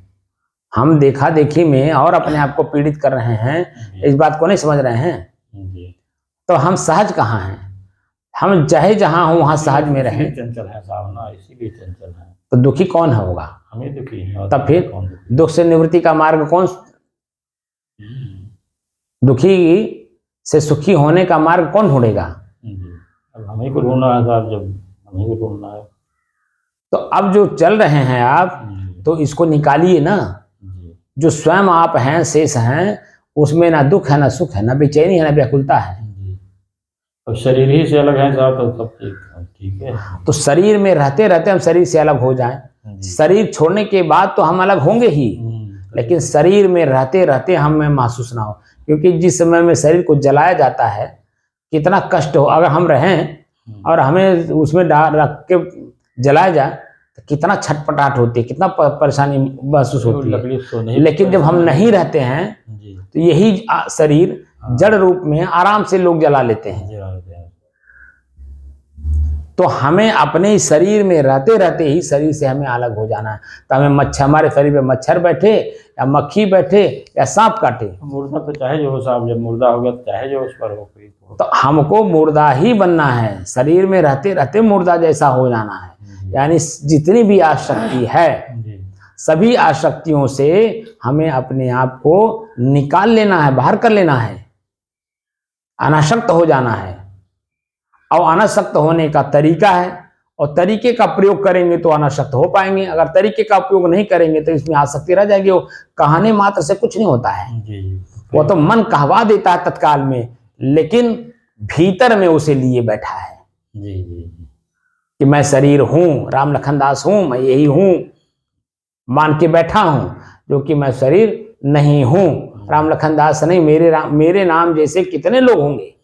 हम देखा देखी में और अपने आप को पीड़ित कर रहे हैं, इस बात को नहीं समझ रहे हैं जी। तो हम सहज कहाँ हैं? हम चाहे जहां हो वहां सहज में रहें। चंचल है साहब ना, इसीलिए चंचल है। तो दुखी कौन होगा? हमें दुखी। तब फिर दुख से निवृत्ति का मार्ग कौन? दुखी से सुखी होने का मार्ग कौन ढूंढेगा? अब हमें को ढूंढना है साहब, जब हमें को ढूंढना है तो अब जो चल रहे हैं आप, तो इसको निकालिए ना। जो स्वयं आप हैं, शेष हैं, उसमें ना दुख है, ना सुख है, ना बेचैनी है, ना व्याकुलता है। अब शरीर ही से अलग है साहब तो सब ठीक है। तो शरीर में रहते रहते हम शरीर से अलग हो जाएं, शरीर छोड़ने के बाद तो हम अलग होंगे ही, लेकिन शरीर में रहते रहते हमें महसूस ना हो। क्योंकि जिस समय में शरीर को जलाया जाता है, कितना कष्ट हो, अगर हम रहें और हमें उसमें रख के जलाया जाए तो कितना छटपटाहट होती है, कितना परेशानी महसूस होती है। लेकिन जब हम नहीं रहते हैं तो यही शरीर जड़ रूप में आराम से लोग जला लेते हैं। तो हमें अपने शरीर में रहते रहते ही शरीर से हमें अलग हो जाना है। तो हमें मच्छर, हमारे शरीर में मच्छर बैठे या मक्खी बैठे या सांप काटे, मुर्दा तो चाहे जो हो साहब, जब मुर्दा हो गया तो चाहे जो उस पर हो कोई तो हमको मुर्दा ही बनना है, शरीर में रहते रहते मुर्दा जैसा हो जाना है। यानी जितनी भी आसक्ति है सभी आसक्तियों से हमें अपने आप को निकाल लेना है, बाहर कर लेना है, अनासक्त हो जाना है। और अनासक्त होने का तरीका है, और तरीके का प्रयोग करेंगे तो अनासक्त हो पाएंगे। अगर तरीके का उपयोग नहीं करेंगे तो इसमें आसक्ति रह जाएगी। वो कहने मात्र से कुछ नहीं होता है, वो तो मन कहवा देता है तत्काल में, लेकिन भीतर में उसे लिए बैठा है कि मैं शरीर हूं, राम लखन दास हूं, मैं यही हूं, मान के बैठा हूं, जो कि मैं शरीर नहीं हूं। राम लखन दास नहीं, मेरे नाम जैसे कितने लोग होंगे।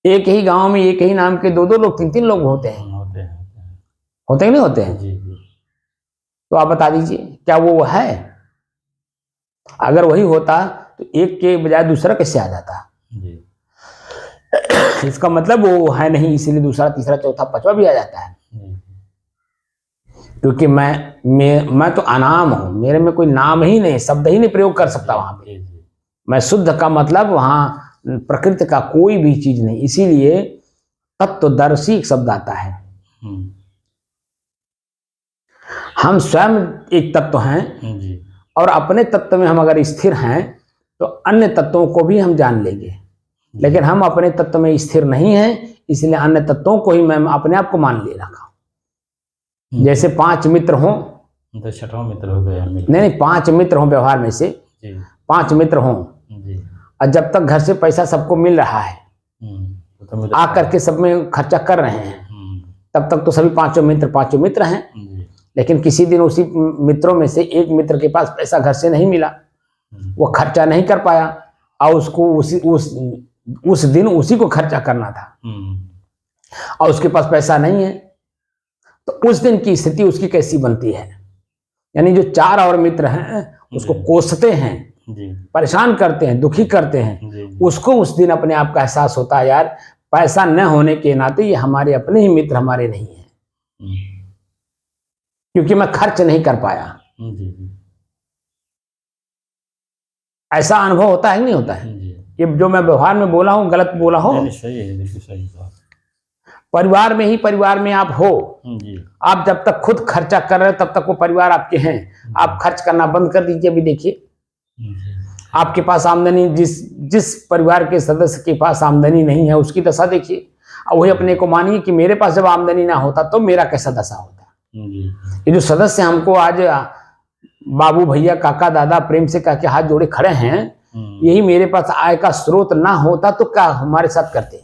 एक ही गांव में एक ही नाम के 2-2 लोग, 3-3 लोग होते हैं, होते ही नहीं होते हैं। तो आप बता दीजिए क्या वो है? अगर वही होता तो एक के बजाय दूसरा कैसे आ जाता? इसका मतलब वो है नहीं, इसीलिए दूसरा, तीसरा, चौथा, पांचवा भी आ जाता है। क्योंकि मैं तो अनाम हूं, मेरे में कोई नाम ही नहीं, शब्द ही नहीं प्रयोग कर सकता वहां पे। मैं शुद्ध का मतलब वहां प्रकृति का कोई भी चीज नहीं, इसीलिए तत्वदर्शी शब्द आता है। हम स्वयं एक तत्व हैं, और अपने तत्व में हम अगर स्थिर हैं तो अन्य तत्वों को भी हम जान लेंगे। लेकिन हम अपने तत्व में स्थिर नहीं हैं, इसलिए अन्य तत्वों को ही मैं अपने आप को मान ले रखा। जैसे 5 मित्र हों, तो 6वां मित्र हो गया। नहीं, 5 मित्र हों व्यवहार में से, 5 मित्र हों, और जब तक घर से पैसा सबको मिल रहा है, आ करके सब में खर्चा कर रहे हैं, तब तक तो सभी 5 मित्र हैं। लेकिन किसी दिन उसी मित्रों में से एक मित्र के पास पैसा घर से नहीं मिला, वो खर्चा नहीं कर पाया, और उसको उस दिन उसी को खर्चा करना था, और उसके पास पैसा नहीं है, तो उस दिन की स्थिति उसकी कैसी बनती है? यानी जो 4 और मित्र हैं उसको कोसते हैं, परेशान करते हैं, दुखी करते हैं, उसको उस दिन अपने आप का एहसास होता है, यार पैसा न होने के नाते ये हमारे अपने ही मित्र, हमारे नहीं है, क्योंकि मैं खर्च नहीं कर पाया। ऐसा अनुभव होता है कि नहीं होता है? ये जो मैं व्यवहार में बोला हूं गलत बोला हो? सही है, बिल्कुल सही बात। परिवार में आप हो, आप जब तक खुद खर्चा कर रहे हो तब तक वो परिवार आपके हैं। आप खर्च करना बंद कर दीजिए। अभी देखिए आपके पास आमदनी, जिस परिवार के सदस्य के पास आमदनी नहीं है उसकी दशा देखिए, और वही अपने को मानिए कि मेरे पास जब आमदनी ना होता तो मेरा कैसा दशा होता। ये जो सदस्य हमको आज बाबू, भैया, काका, दादा प्रेम से कह के हाथ जोड़े खड़े हैं, यही मेरे पास आय का स्रोत ना होता तो क्या हमारे साथ करते?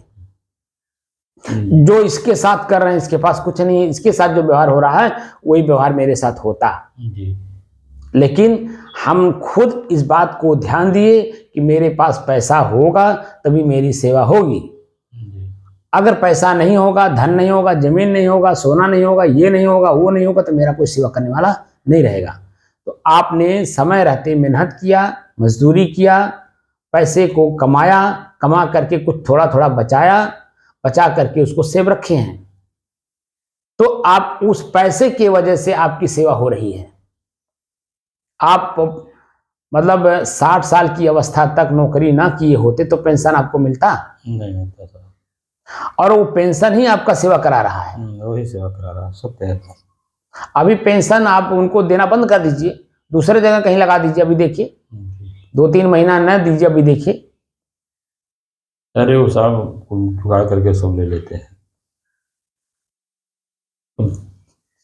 जो इसके साथ कर रहे हैं इसके पास कुछ नहीं है, इसके साथ जो व्यवहार हो रहा है वही व्यवहार मेरे साथ होता। लेकिन हम खुद इस बात को ध्यान दिए कि मेरे पास पैसा होगा तभी मेरी सेवा होगी। अगर पैसा नहीं होगा, धन नहीं होगा, जमीन नहीं होगा, सोना नहीं होगा, ये नहीं होगा, वो नहीं होगा, तो मेरा कोई सेवा करने वाला नहीं रहेगा। तो आपने समय रहते मेहनत किया, मजदूरी किया, पैसे को कमाया, कमा करके कुछ थोड़ा थोड़ा बचा करके उसको सेव रखे हैं, तो आप उस पैसे की वजह से आपकी सेवा हो रही है। आप मतलब 60 साल की अवस्था तक नौकरी ना किए होते तो पेंशन आपको मिलता नहीं मिलता सर, और वो पेंशन ही आपका सेवा करा रहा है। वही सेवा करा रहा है, सत्य है। अभी पेंशन आप उनको देना बंद कर दीजिए, दूसरे जगह कहीं लगा दीजिए। अभी देखिए 2-3 महीना न दीजिए, अभी देखिए। अरे वो साहब जुगाड़ करके सब ले लेते हैं,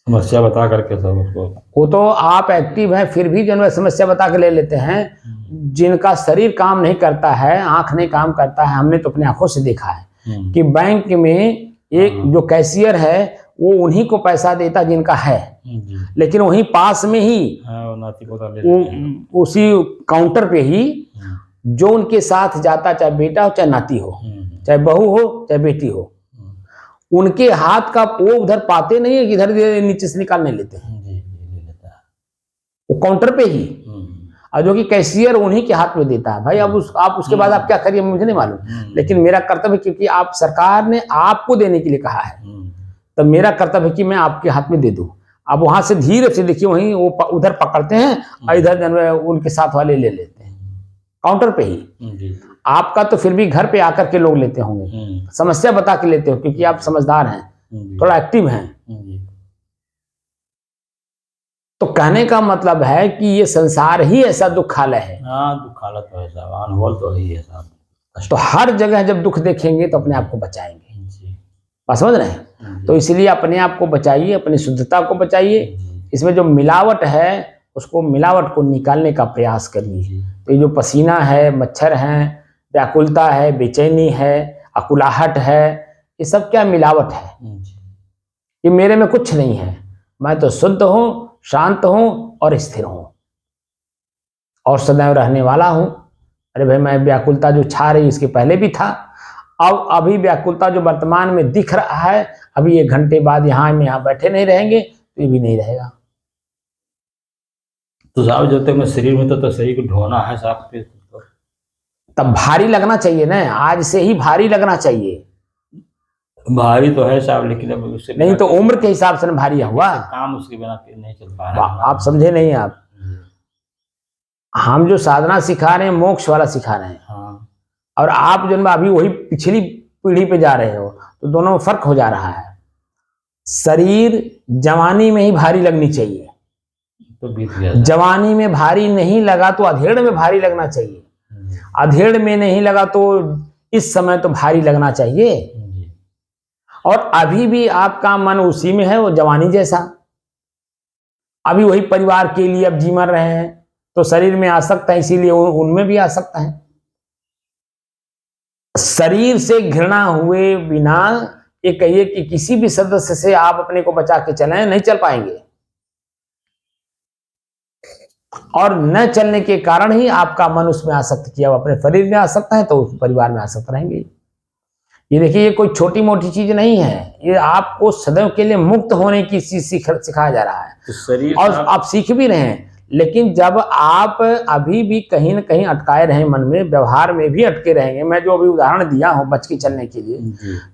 समस्या बता करके सब उसको। वो तो आप एक्टिव हैं फिर भी जो समस्या बता के ले लेते हैं। जिनका शरीर काम नहीं करता है, आंख नहीं काम करता है, हमने तो अपने आंखों से देखा है कि बैंक में एक जो कैशियर है वो उन्हीं को पैसा देता जिनका है, लेकिन वहीं पास में ही उसी काउंटर पे ही जो उनके साथ जाता, चाहे बेटा हो चाहे नाती हो, चाहे बहू हो चाहे बेटी हो, उनके हाथ का वो उधर पाते नहीं है कि इधर नीचे से निकालने लेते हैं, वो काउंटर पे ही। और जो कि कैशियर उन्हीं के हाथ में देता है। भाई अब आप उसके बाद आप क्या करिए मुझे नहीं मालूम, लेकिन मेरा कर्तव्य, क्योंकि आप सरकार ने आपको देने के लिए कहा है, तो मेरा कर्तव्य है कि मैं आपके हाथ में दे दूं। आप वहां से धीरे से देखिए, वहीं वो उधर पकड़ते हैं और इधर उनके साथ वाले ले लेते हैं काउंटर पे ही। आपका तो फिर भी घर पे आकर के लोग लेते होंगे, समस्या बता के लेते हो, क्योंकि आप समझदार हैं, थोड़ा एक्टिव हैं। तो कहने का मतलब है कि ये संसार ही ऐसा दुखालय है। हाँ, दुखालय तो है साहब, अनुभव तो ही है साहब। तो हर जगह जब दुख देखेंगे तो अपने आप को बचाएंगे, बात समझ रहे हैं? तो इसलिए अपने आप को बचाइए, अपनी शुद्धता को बचाइए। इसमें जो मिलावट है उसको, मिलावट को निकालने का प्रयास करिए। तो ये जो पसीना है, मच्छर है, व्याकुलता है, बेचैनी है, अकुलाहट है, ये सब क्या मिलावट है? ये मेरे में कुछ नहीं है, मैं तो शुद्ध हूं, शांत हूं और स्थिर हूं और सदैव रहने वाला हूं। अरे भाई, मैं व्याकुलता जो छा रही इसके पहले भी था, अब अभी व्याकुलता जो वर्तमान में दिख रहा है, अभी 1 घंटे बाद यहाँ बैठे नहीं रहेंगे तो ये भी नहीं रहेगा। तो साहब जब तक मैं शरीर में तो शरीर को ढोना है साहब, फिर तो तब भारी लगना चाहिए ना, आज से ही भारी लगना चाहिए। भारी तो है साहब, लेकिन अब उससे नहीं तो उम्र के हिसाब से भारी हुआ, काम उसके बिना नहीं चल पा रहा। आप समझे नहीं? आप हम जो साधना सिखा रहे हैं मोक्ष वाला सिखा रहे हैं, हाँ। और आप जो अभी वही पिछली पीढ़ी पे जा रहे हो, तो दोनों में फर्क हो जा रहा है। शरीर जवानी में ही भारी लगनी चाहिए, तो बीत गया। जवानी में भारी नहीं लगा तो अधेड़ में भारी लगना चाहिए, अधेड़ में नहीं लगा तो इस समय तो भारी लगना चाहिए। और अभी भी आपका मन उसी में है, वो जवानी जैसा, अभी वही परिवार के लिए अब जी मर रहे हैं, तो शरीर में आ सकता है, इसीलिए उनमें भी आ सकता है। शरीर से घृणा हुए बिना ये कहिए कि किसी भी सदस्य से आप अपने को बचा के चलें, नहीं चल पाएंगे। और न चलने के कारण ही आपका मन उसमें आसक्त किया, अपने शरीर में आ सकता है तो उस परिवार में आसक्त रहेंगे। ये देखिए, ये कोई छोटी मोटी चीज नहीं है, ये आपको सदैव के लिए मुक्त होने की चीज सिखाया जा रहा है। तो शरीर और आप सीख भी रहे हैं, लेकिन जब आप अभी भी कहीं न कहीं अटकाए रहे मन में, व्यवहार में भी अटके रहेंगे। मैं जो अभी उदाहरण दिया हूं बच के चलने के लिए,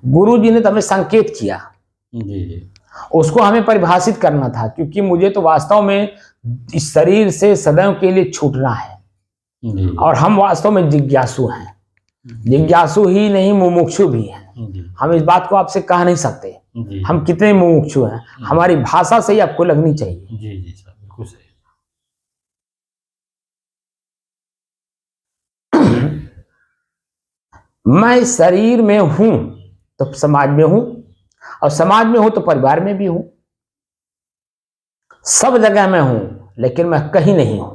गुरु जी ने तो हमें संकेत किया, उसको हमें परिभाषित करना था, क्योंकि मुझे तो वास्तव में इस शरीर से सदैव के लिए छूटना है। और हम वास्तव में जिज्ञासु हैं, जिज्ञासु ही नहीं मुमुक्षु भी हैं। हम इस बात को आपसे कह नहीं सकते हम कितने मुमुक्षु हैं, हमारी भाषा से ही आपको लगनी चाहिए। जी जी सर, बिल्कुल सही। मैं शरीर में हूं तो समाज में हूं, और समाज में हूं तो परिवार में भी हूं, सब जगह में हूं, लेकिन मैं कहीं नहीं हूं।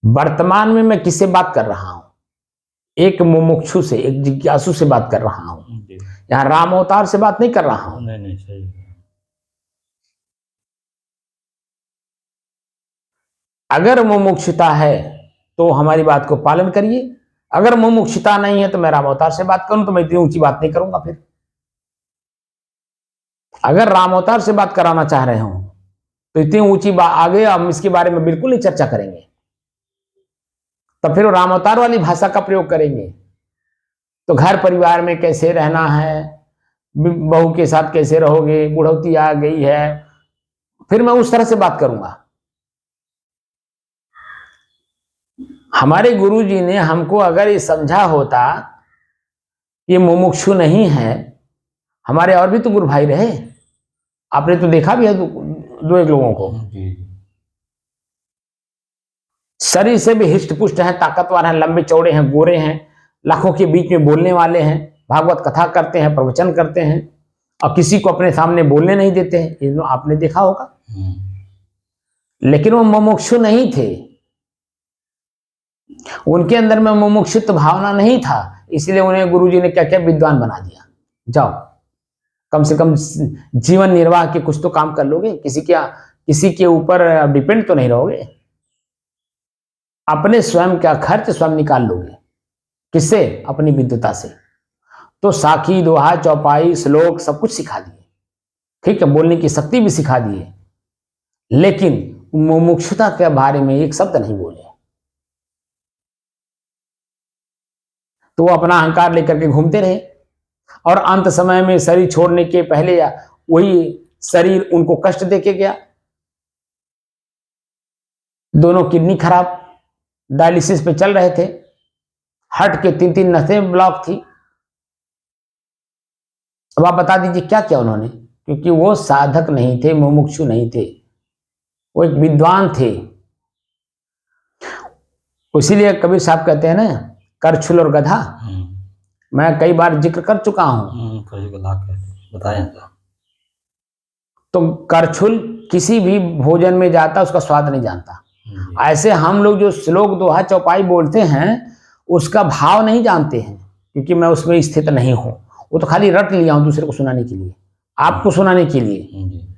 वर्तमान में मैं किससे बात कर रहा हूं? एक मुमुक्षु से, एक जिज्ञासु से बात कर रहा हूं। यहां राम अवतार से बात नहीं कर रहा हूं। नहीं सही। अगर मुमुक्षुता है तो हमारी बात को पालन करिए, अगर मुमुक्षुता नहीं है तो मैं राम अवतार से बात करूं तो मैं इतनी ऊंची बात नहीं करूंगा। फिर अगर राम अवतार से बात कराना चाह रहे हो तो इतनी ऊंची बात आगे हम इसके बारे में बिल्कुल नहीं चर्चा करेंगे, तब फिर राम अवतार वाली भाषा का प्रयोग करेंगे। तो घर परिवार में कैसे रहना है, बहू के साथ कैसे रहोगे, बुढ़ौती आ गई है, फिर मैं उस तरह से बात करूंगा। हमारे गुरु जी ने हमको अगर ये समझा होता ये मुमुक्षु नहीं है, हमारे और भी तो गुरु भाई रहे, आपने तो देखा भी है दो एक लोगों को, शरीर से भी हिष्ट पुष्ट हैं, ताकतवर हैं, लंबे चौड़े हैं, गोरे हैं, लाखों के बीच में बोलने वाले हैं, भागवत कथा करते हैं, प्रवचन करते हैं, और किसी को अपने सामने बोलने नहीं देते हैं, ये आपने देखा होगा। लेकिन वो मुमुक्षु नहीं थे, उनके अंदर में मुमुक्षुत्व भावना नहीं था, इसलिए उन्हें गुरुजी ने क्या क्या विद्वान बना दिया। जाओ कम से कम जीवन निर्वाह के कुछ तो काम कर लोगे, किसी के ऊपर डिपेंड तो नहीं रहोगे, अपने स्वयं का खर्च स्वयं निकाल लोगे। किससे? अपनी विद्वता से। तो साखी, दोहा, चौपाई, श्लोक सब कुछ सिखा दिए, ठीक है, बोलने की शक्ति भी सिखा दिए, लेकिन मुमुक्षुता के बारे में एक शब्द नहीं बोले। तो वो अपना अहंकार लेकर के घूमते रहे और अंत समय में शरीर छोड़ने के पहले या वही शरीर उनको कष्ट देके गया। दोनों किडनी खराब, डायलिसिस पे चल रहे थे, हार्ट के 3-3 नसें ब्लॉक थी। अब आप बता दीजिए क्या किया उन्होंने, क्योंकि वो साधक नहीं थे, मुमुक्षु नहीं थे, वो एक विद्वान थे। इसीलिए कबीर साहब कहते हैं ना, करछुल और गधा। मैं कई बार जिक्र कर चुका हूं, बताया। तो करछुल किसी भी भोजन में जाता उसका स्वाद नहीं जानता। ऐसे हम लोग जो श्लोक दोहा चौपाई बोलते हैं उसका भाव नहीं जानते हैं, क्योंकि मैं उसमें स्थित नहीं हूं। वो तो खाली रट लिया हूं दूसरे को सुनाने के लिए, आपको सुनाने के लिए।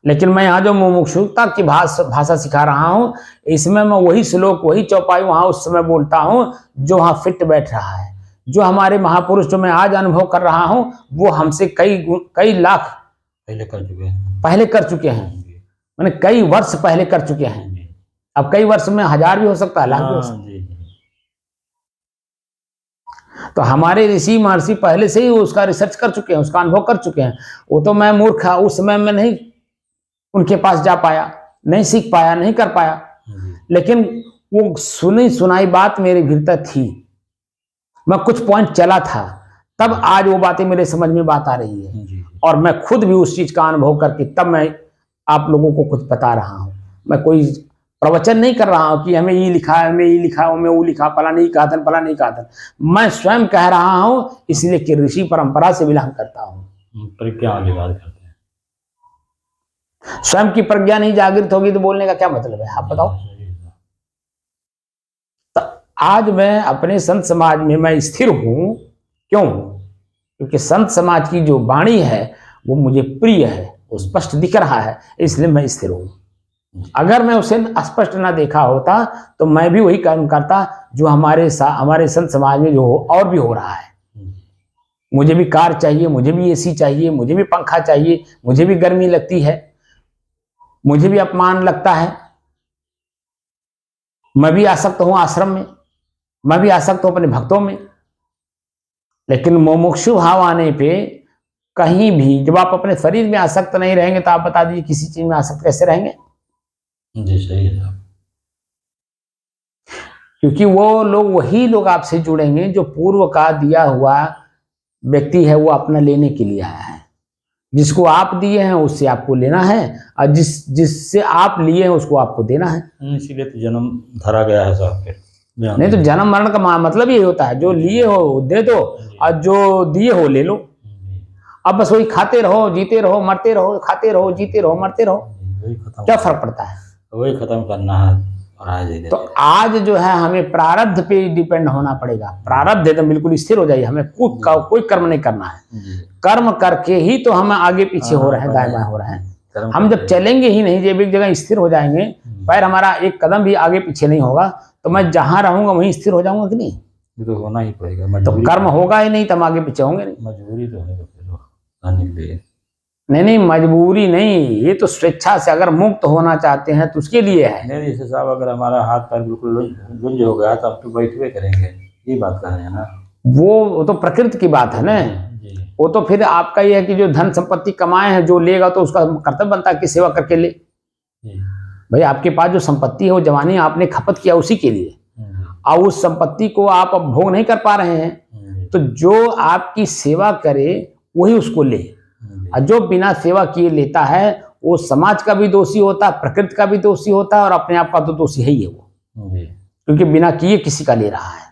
लेकिन मैं यहाँ जो मुमुक्षुता की भाषा सिखा रहा हूँ, इसमें मैं वही श्लोक वही चौपाई वहां उस समय बोलता हूँ जो वहां फिट बैठ रहा है। जो हमारे महापुरुष जो मैं आज अनुभव कर रहा हूँ वो हमसे कई लाख पहले कर चुके हैं, मैंने कई वर्ष पहले कर चुके हैं। अब कई वर्ष में 1000 भी हो सकता है, लाख भी हो सकता है। तो हमारे ऋषि महर्षि पहले से ही उसका रिसर्च कर चुके हैं, उसका अनुभव कर चुके हैं। वो तो मैं मूर्ख था, उस समय में नहीं उनके पास जा पाया, नहीं सीख पाया, नहीं कर पाया। लेकिन वो सुनी सुनाई बात मेरे भीतर थी, मैं कुछ पॉइंट चला था, तब आज वो बातें मेरे समझ में बात आ रही है। और मैं खुद भी उस चीज का अनुभव करके तब मैं आप लोगों को कुछ बता रहा हूं। मैं कोई प्रवचन नहीं कर रहा हूं कि हमें ये लिखा है, हमें ये लिखा है, हमें वो लिखा, फला नहीं कहा था, फला नहीं कहा था। मैं स्वयं कह रहा हूं, इसलिए कि ऋषि परंपरा से बिलोंग करता हूं। प्रज्ञा वाली बात करते हैं। स्वयं की प्रज्ञा नहीं जागृत होगी तो बोलने का क्या मतलब है, आप बताओ। तो आज मैं अपने संत समाज में मैं स्थिर हूं, क्यों? क्योंकि संत समाज की जो वाणी है वो मुझे प्रिय है, वो स्पष्ट दिख रहा है, इसलिए मैं स्थिर हूं। अगर मैं उसे स्पष्ट ना देखा होता तो मैं भी वही कर्म करता जो हमारे संत समाज में जो और भी हो रहा है। मुझे भी कार चाहिए, मुझे भी एसी चाहिए, मुझे भी पंखा चाहिए, मुझे भी गर्मी लगती है, मुझे भी अपमान लगता है। मैं भी आसक्त हूं आश्रम में, मैं भी आसक्त हूं अपने भक्तों में। लेकिन मुमुक्षु भाव आने पे कहीं भी, जब आप अपने शरीर में आसक्त नहीं रहेंगे तो आप बता दीजिए किसी चीज में आसक्त कैसे रहेंगे? जी सही है साहब। क्योंकि वो लोग वही लोग आपसे जुड़ेंगे जो पूर्व का दिया हुआ व्यक्ति है, वो अपना लेने के लिए आया है। जिसको आप दिए हैं उससे आपको लेना है, और जिससे आप लिए हैं उसको आपको देना है। इसीलिए तो जन्म धरा गया है साहब पे। नहीं तो जन्म मरण का मतलब यही होता है, जो लिए हो दे दो और जो दिए हो ले लो। अब बस वही खाते रहो, जीते रहो, मरते रहो, खाते रहो, जीते रहो, मरते रहो, क्या फर्क पड़ता है? वही खत्म करना है। तो आज जो है हमें प्रारब्ध पे डिपेंड होना पड़ेगा। प्रारब्ध एकदम बिल्कुल स्थिर हो जाइए, हमें कोई कर्म नहीं करना है। कर्म करके ही तो हम आगे पीछे हो रहे हैं, दाएं बाएं हो रहे हैं। हम जब चलेंगे ही नहीं, जब एक जगह स्थिर हो जाएंगे, पैर हमारा एक कदम भी आगे पीछे नहीं होगा, तो मैं जहां रहूंगा वहीं स्थिर हो जाऊंगा कि नहीं? ये तो होना ही पड़ेगा। तो कर्म होगा ही नहीं तो हम आगे पीछे होंगे नहीं। मजबूरी तो है नहीं, मजबूरी नहीं, ये तो स्वेच्छा से अगर मुक्त होना चाहते हैं तो उसके लिए है। नहीं जैसे साहब, अगर हमारा हाथ पैर बिल्कुल गुंज हो गया तो अब तो बैठवे करेंगे, ये बात कर रहे हैं ना। वो तो प्रकृति की बात है ना। वो तो फिर आपका ये है कि जो धन संपत्ति कमाए हैं, जो लेगा तो उसका कर्तव्य बनता है कि सेवा करके ले। भाई आपके पास जो संपत्ति है वो जवानी आपने खपत किया उसी के लिए, और उस संपत्ति को आप अब भोग नहीं कर पा रहे हैं, तो जो आपकी सेवा करे वही उसको ले। और जो बिना सेवा किए लेता है वो समाज का भी दोषी होता है, प्रकृति का भी दोषी होता है, और अपने आप का तो दोषी है ही है वो, क्योंकि बिना किए किसी का ले रहा है।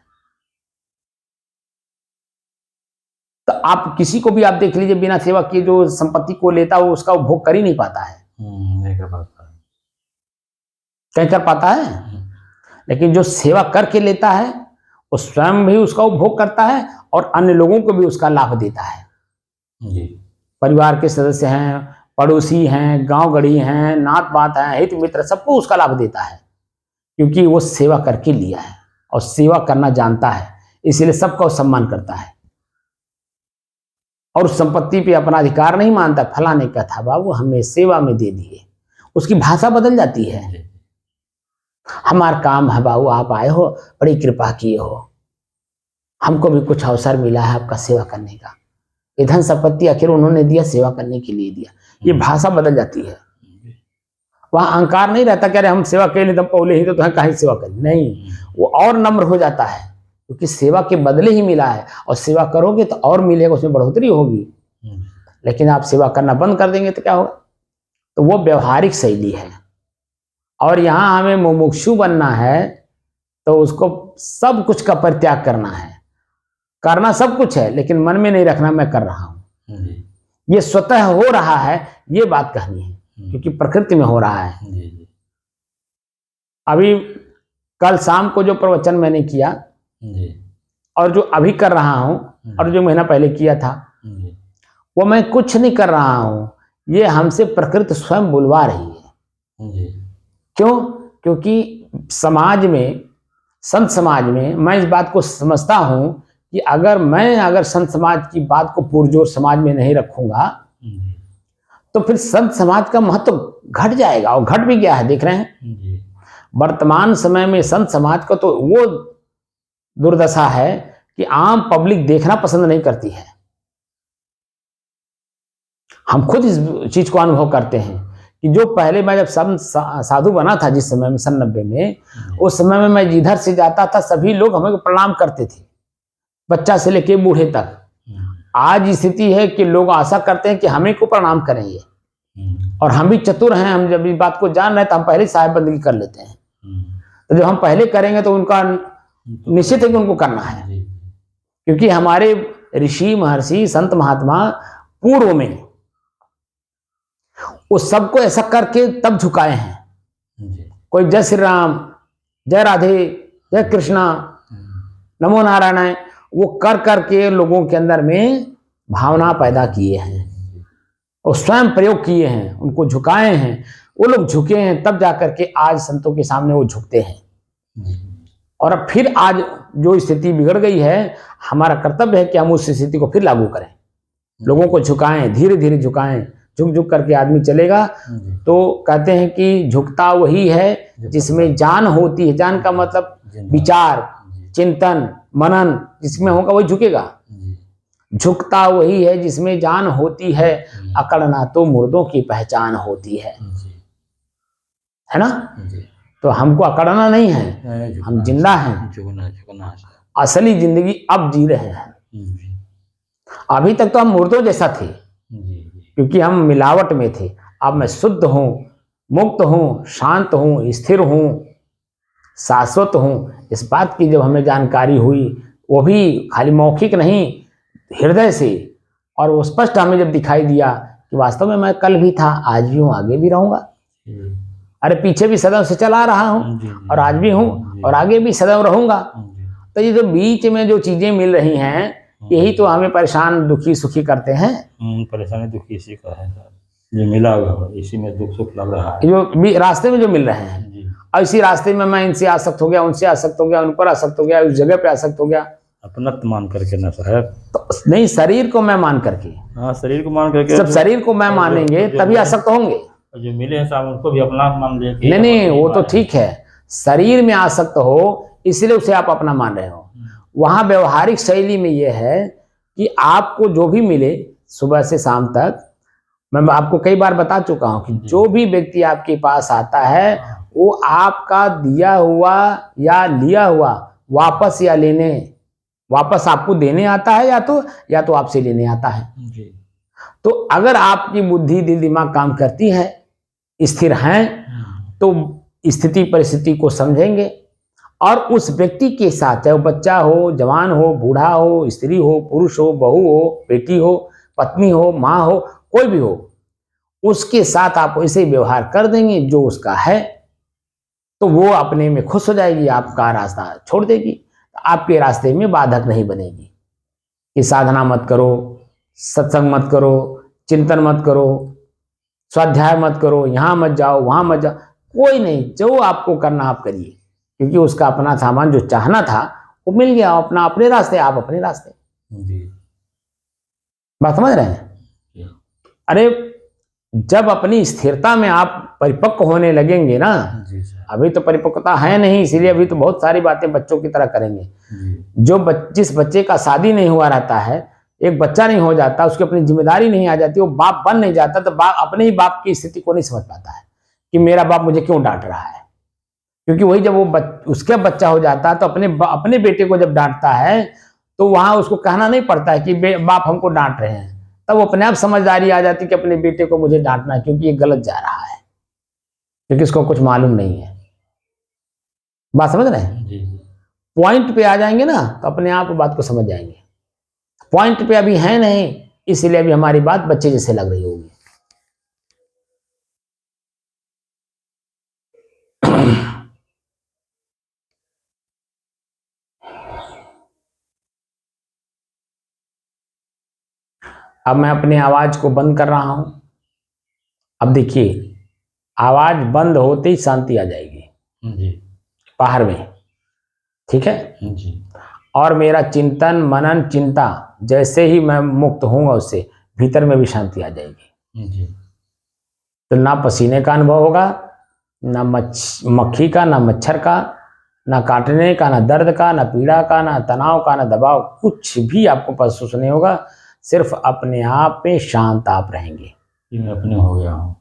तो आप किसी को भी आप देख लीजिए, बिना सेवा किए जो संपत्ति को लेता है वो उसका उपभोग कर ही नहीं पाता है, कहीं कर पाता है। लेकिन जो सेवा करके लेता है वो स्वयं भी उसका उपभोग करता है और अन्य लोगों को भी उसका लाभ देता है। परिवार के सदस्य हैं, पड़ोसी हैं, गांव गढ़ी हैं, नात बात हैं, हित मित्र, सबको उसका लाभ देता है, क्योंकि वो सेवा करके लिया है और सेवा करना जानता है, इसलिए सबका सम्मान करता है। और उस संपत्ति पे अपना अधिकार नहीं मानता। फलाने का था बाबू, हमें सेवा में दे दिए, उसकी भाषा बदल जाती है। हमारा काम है बाबू, आप आए हो, बड़ी कृपा किए हो, हमको भी कुछ अवसर मिला है आपका सेवा करने का, ये धन संपत्ति आखिर उन्होंने दिया, सेवा करने के लिए दिया। ये भाषा बदल जाती है। वहां अहंकार नहीं रहता कि अरे हम सेवा के लिए तो पौले ही तो तुम्हें काहे सेवा करें, नहीं, वो और नम्र हो जाता है, क्योंकि सेवा के बदले ही मिला है, और सेवा करोगे तो और मिलेगा, उसमें बढ़ोतरी होगी। लेकिन आप सेवा करना बंद कर देंगे तो क्या होगा? तो वो व्यवहारिक शैली है। और यहाँ हमें मुमुक्षु बनना है तो उसको सब कुछ का परित्याग करना है। करना सब कुछ है, लेकिन मन में नहीं रखना मैं कर रहा हूं, ये स्वतः हो रहा है, ये बात कहनी है, क्योंकि प्रकृति में हो रहा है। अभी कल शाम को जो प्रवचन मैंने किया और जो अभी कर रहा हूं और जो महीना पहले किया था, वो मैं कुछ नहीं कर रहा हूं, ये हमसे प्रकृति स्वयं बुलवा रही है। क्यों? क्योंकि समाज में, संत समाज में मैं इस बात को समझता हूं कि अगर संत समाज की बात को पुरजोर समाज में नहीं रखूंगा तो फिर संत समाज का महत्व घट जाएगा, और घट भी गया है, देख रहे हैं। वर्तमान समय में संत समाज का तो वो दुर्दशा है कि आम पब्लिक देखना पसंद नहीं करती है। हम खुद इस चीज को अनुभव करते हैं कि जो पहले मैं जब साधु बना था, जिस समय में 90 में, उस समय में मैं जिधर से जाता था सभी लोग हमें प्रणाम करते थे, बच्चा से लेके बूढ़े तक। आज स्थिति है कि लोग आशा करते हैं कि हमें को प्रणाम करेंगे, और हम भी चतुर हैं, हम जब इस बात को जान रहे हैं तो हम पहले साहेब बंदगी कर लेते हैं। तो जब हम पहले करेंगे तो उनका निश्चित है कि उनको करना है, क्योंकि हमारे ऋषि महर्षि संत महात्मा पूर्व में उस सबको ऐसा करके तब झुकाए हैं। कोई जय श्री राम, जय राधे, जय कृष्णा, नमो नारायण, वो कर करके लोगों के अंदर में भावना पैदा किए हैं और स्वयं प्रयोग किए हैं, उनको झुकाए हैं। वो लोग झुके हैं तब जाकर के आज संतों के सामने वो झुकते हैं। और अब फिर आज जो स्थिति बिगड़ गई है, हमारा कर्तव्य है कि हम उस स्थिति को फिर लागू करें, लोगों को झुकाएं, धीरे धीरे झुकाएं। झुक झुक करके आदमी चलेगा। तो कहते हैं कि झुकता वही है जिसमें जान होती है। जान का मतलब विचार, चिंतन, मनन जिसमें होगा वही झुकेगा। झुकता वही है जिसमें जान होती है, अकड़ना तो मुर्दों की पहचान होती है ना। तो हमको अकड़ना नहीं है, हम जिंदा हैं, असली जिंदगी अब जी रहे हैं। अभी तक तो हम मुर्दों जैसा थे, क्योंकि हम मिलावट में थे। अब मैं शुद्ध हूं, मुक्त हूं, शांत हूं, स्थिर हूं, शाश्वत हूं। इस बात की जब हमें जानकारी हुई, वो भी खाली मौखिक नहीं, हृदय से, और वो स्पष्ट हमें जब दिखाई दिया कि वास्तव में मैं कल भी था, आज भी हूं, आगे भी रहूंगा। अरे पीछे भी सदैव से चला रहा हूं, और आज भी हूं, और आगे भी सदैव रहूंगा। तो ये जो बीच में जो चीजें मिल रही हैं, यही तो हमें परेशान, दुखी, सुखी करते हैं। परेशानी दुखी इसी का है, जो मिला हुआ इसी में दुख सुख लग रहा है, जो रास्ते में जो मिल रहे हैं। और इसी रास्ते में मैं इनसे आसक्त हो गया, उनसे आसक्त हो गया, उन पर आसक्त हो गया, उस जगह पे आसक्त हो गया, अपना मान करके ना साहब। तो नहीं, शरीर को मैं मान करके, हाँ शरीर को मान करके, सब शरीर को मैं मानेंगे तभी आसक्त होंगे। जो मिले हैं साहब उनको भी अपना मान लेके, नहीं, वो तो ठीक है, शरीर में आसक्त हो इसलिए उसे आप अपना मान रहे हो। वहां व्यवहारिक शैली में यह है कि आपको जो भी मिले सुबह से शाम तक, मैं आपको कई बार बता चुका हूं कि जो भी व्यक्ति आपके पास आता है वो आपका दिया हुआ या लिया हुआ वापस वापस आपको देने आता है, या तो आपसे लेने आता है। तो अगर आपकी बुद्धि, दिल, दिमाग काम करती है, स्थिर हैं, तो स्थिति परिस्थिति को समझेंगे, और उस व्यक्ति के साथ, चाहे वो बच्चा हो, जवान हो, बूढ़ा हो, स्त्री हो, पुरुष हो, बहू हो, बेटी हो, पत्नी हो, माँ हो, कोई भी हो, उसके साथ आप वैसे व्यवहार कर देंगे जो उसका है, तो वो अपने में खुश हो जाएगी, आपका रास्ता छोड़ देगी, आपके रास्ते में बाधक नहीं बनेगी कि साधना मत करो, सत्संग मत करो, चिंतन मत करो, स्वाध्याय मत करो, यहाँ मत जाओ, वहां मत जाओ, कोई नहीं। जो आपको करना आप करिए, क्योंकि उसका अपना सामान जो चाहना था वो मिल गया, अपना अपने रास्ते, आप अपने रास्ते। बात समझ रहे हैं? अरे जब अपनी स्थिरता में आप परिपक्व होने लगेंगे ना, जी सर। अभी तो परिपक्वता है नहीं, इसीलिए अभी तो बहुत सारी बातें बच्चों की तरह करेंगे। जो जिस बच्चे का शादी नहीं हुआ रहता है, एक बच्चा नहीं हो जाता, उसकी अपनी जिम्मेदारी नहीं आ जाती, वो बाप बन नहीं जाता, तो बाप अपने ही बाप की स्थिति को नहीं समझ पाता है कि मेरा बाप मुझे क्यों डांट रहा है। क्योंकि वही जब वो उसका बच्चा हो जाता है तो अपने बेटे को जब डांटता है तो वहां उसको कहना नहीं पड़ता है कि बाप हमको डांट रहे हैं, तब वो अपने आप समझदारी आ जाती है कि अपने बेटे को मुझे डांटना है, क्योंकि ये गलत जा रहा है, क्योंकि इसको कुछ मालूम नहीं है। बात समझ रहे हैं? जी। पॉइंट पे आ जाएंगे ना तो अपने आप बात को समझ जाएंगे। पॉइंट पे अभी है नहीं, इसलिए अभी हमारी बात बच्चे जैसे लग रही होगी। अब मैं अपनी आवाज को बंद कर रहा हूं। अब देखिए, आवाज बंद होते ही शांति आ जाएगी जी। बाहर में, ठीक है जी। और मेरा चिंतन मनन चिंता जैसे ही मैं मुक्त होऊंगा उससे, भीतर में भी शांति आ जाएगी। जी। तो ना पसीने का अनुभव होगा, ना मक्खी का, ना मच्छर का, ना काटने का, ना दर्द का, ना पीड़ा का, ना तनाव का, ना दबाव, कुछ भी आपको महसूस नहीं होगा। सिर्फ अपने आप में शांत आप रहेंगे। ये मैं अपने हो गया हूँ।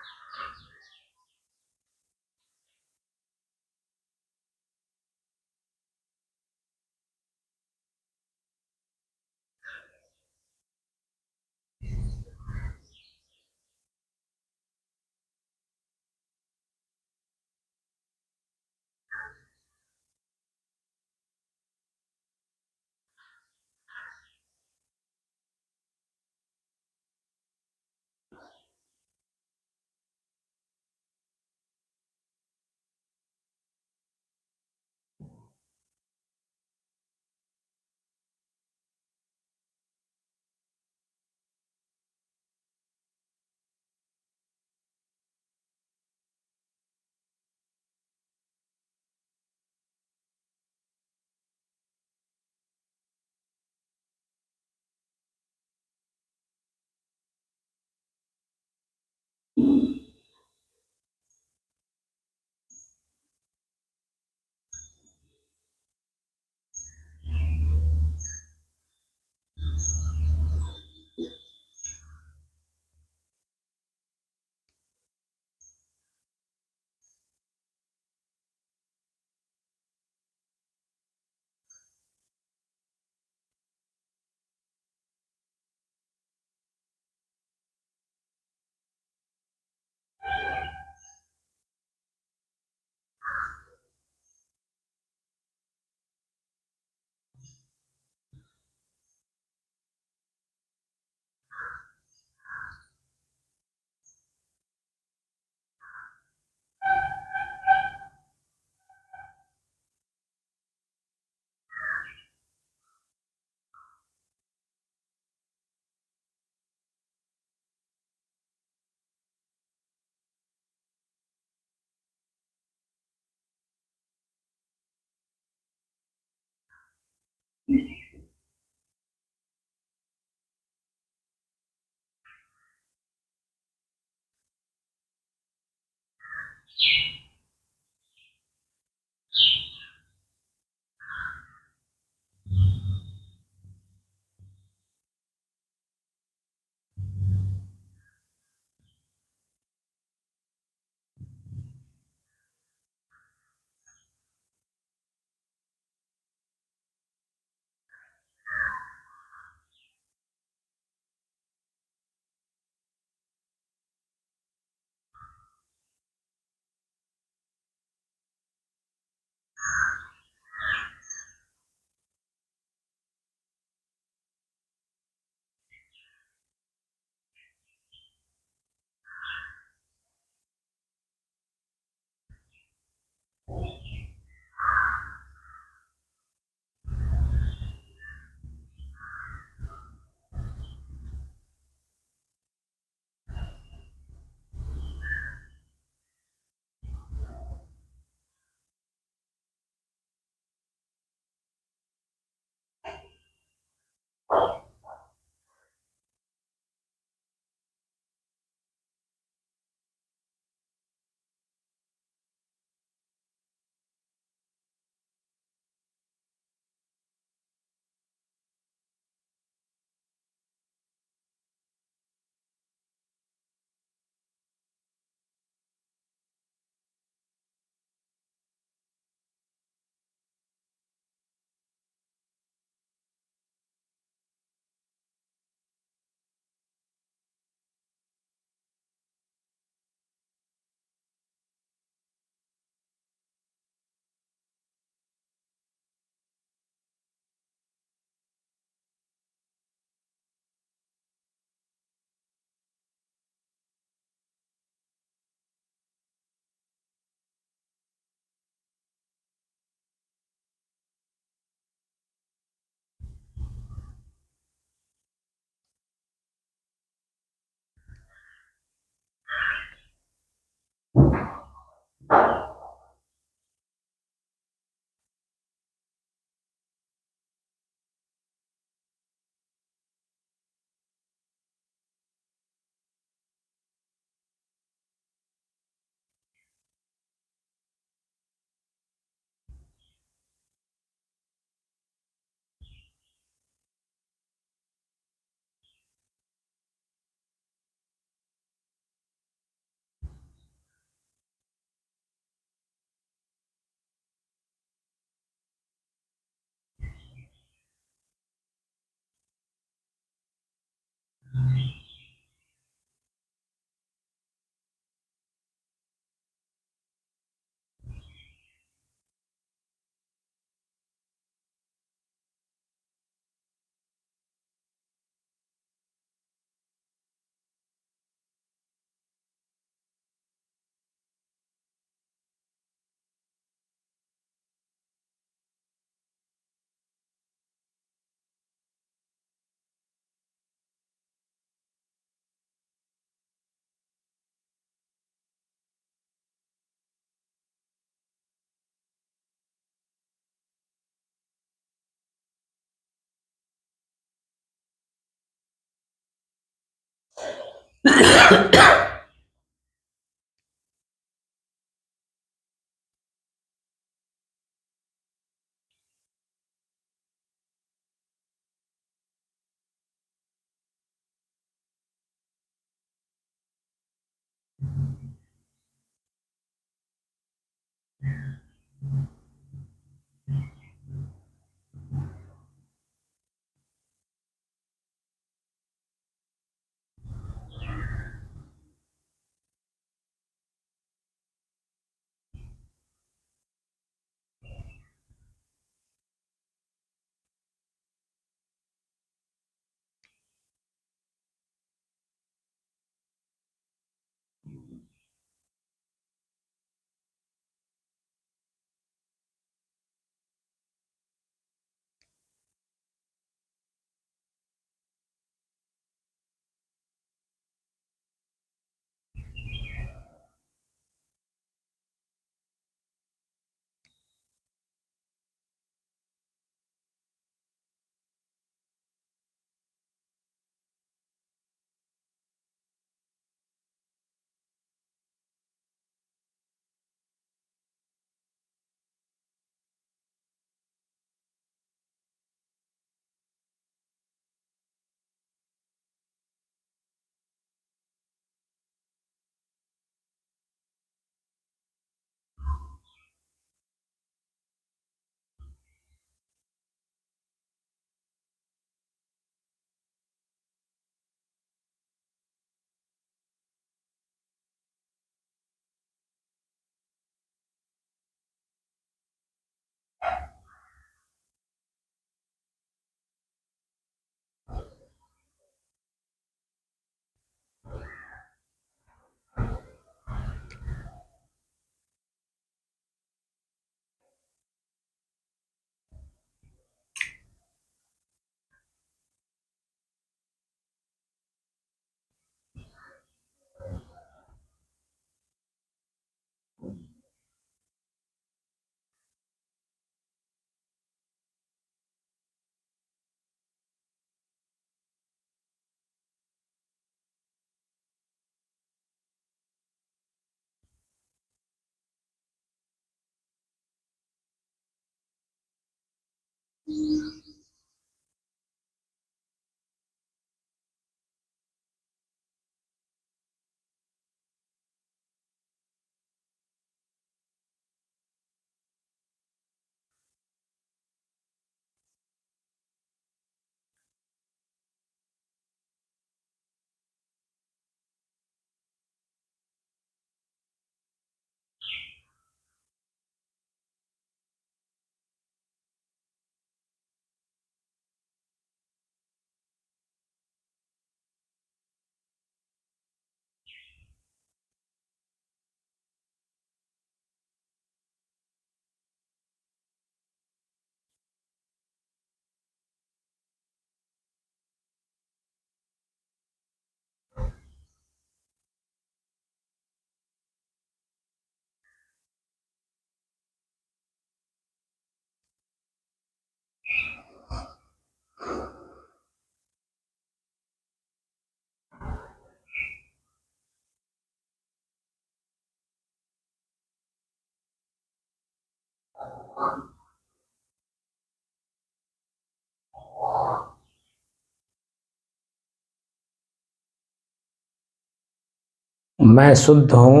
मैं शुद्ध हूँ,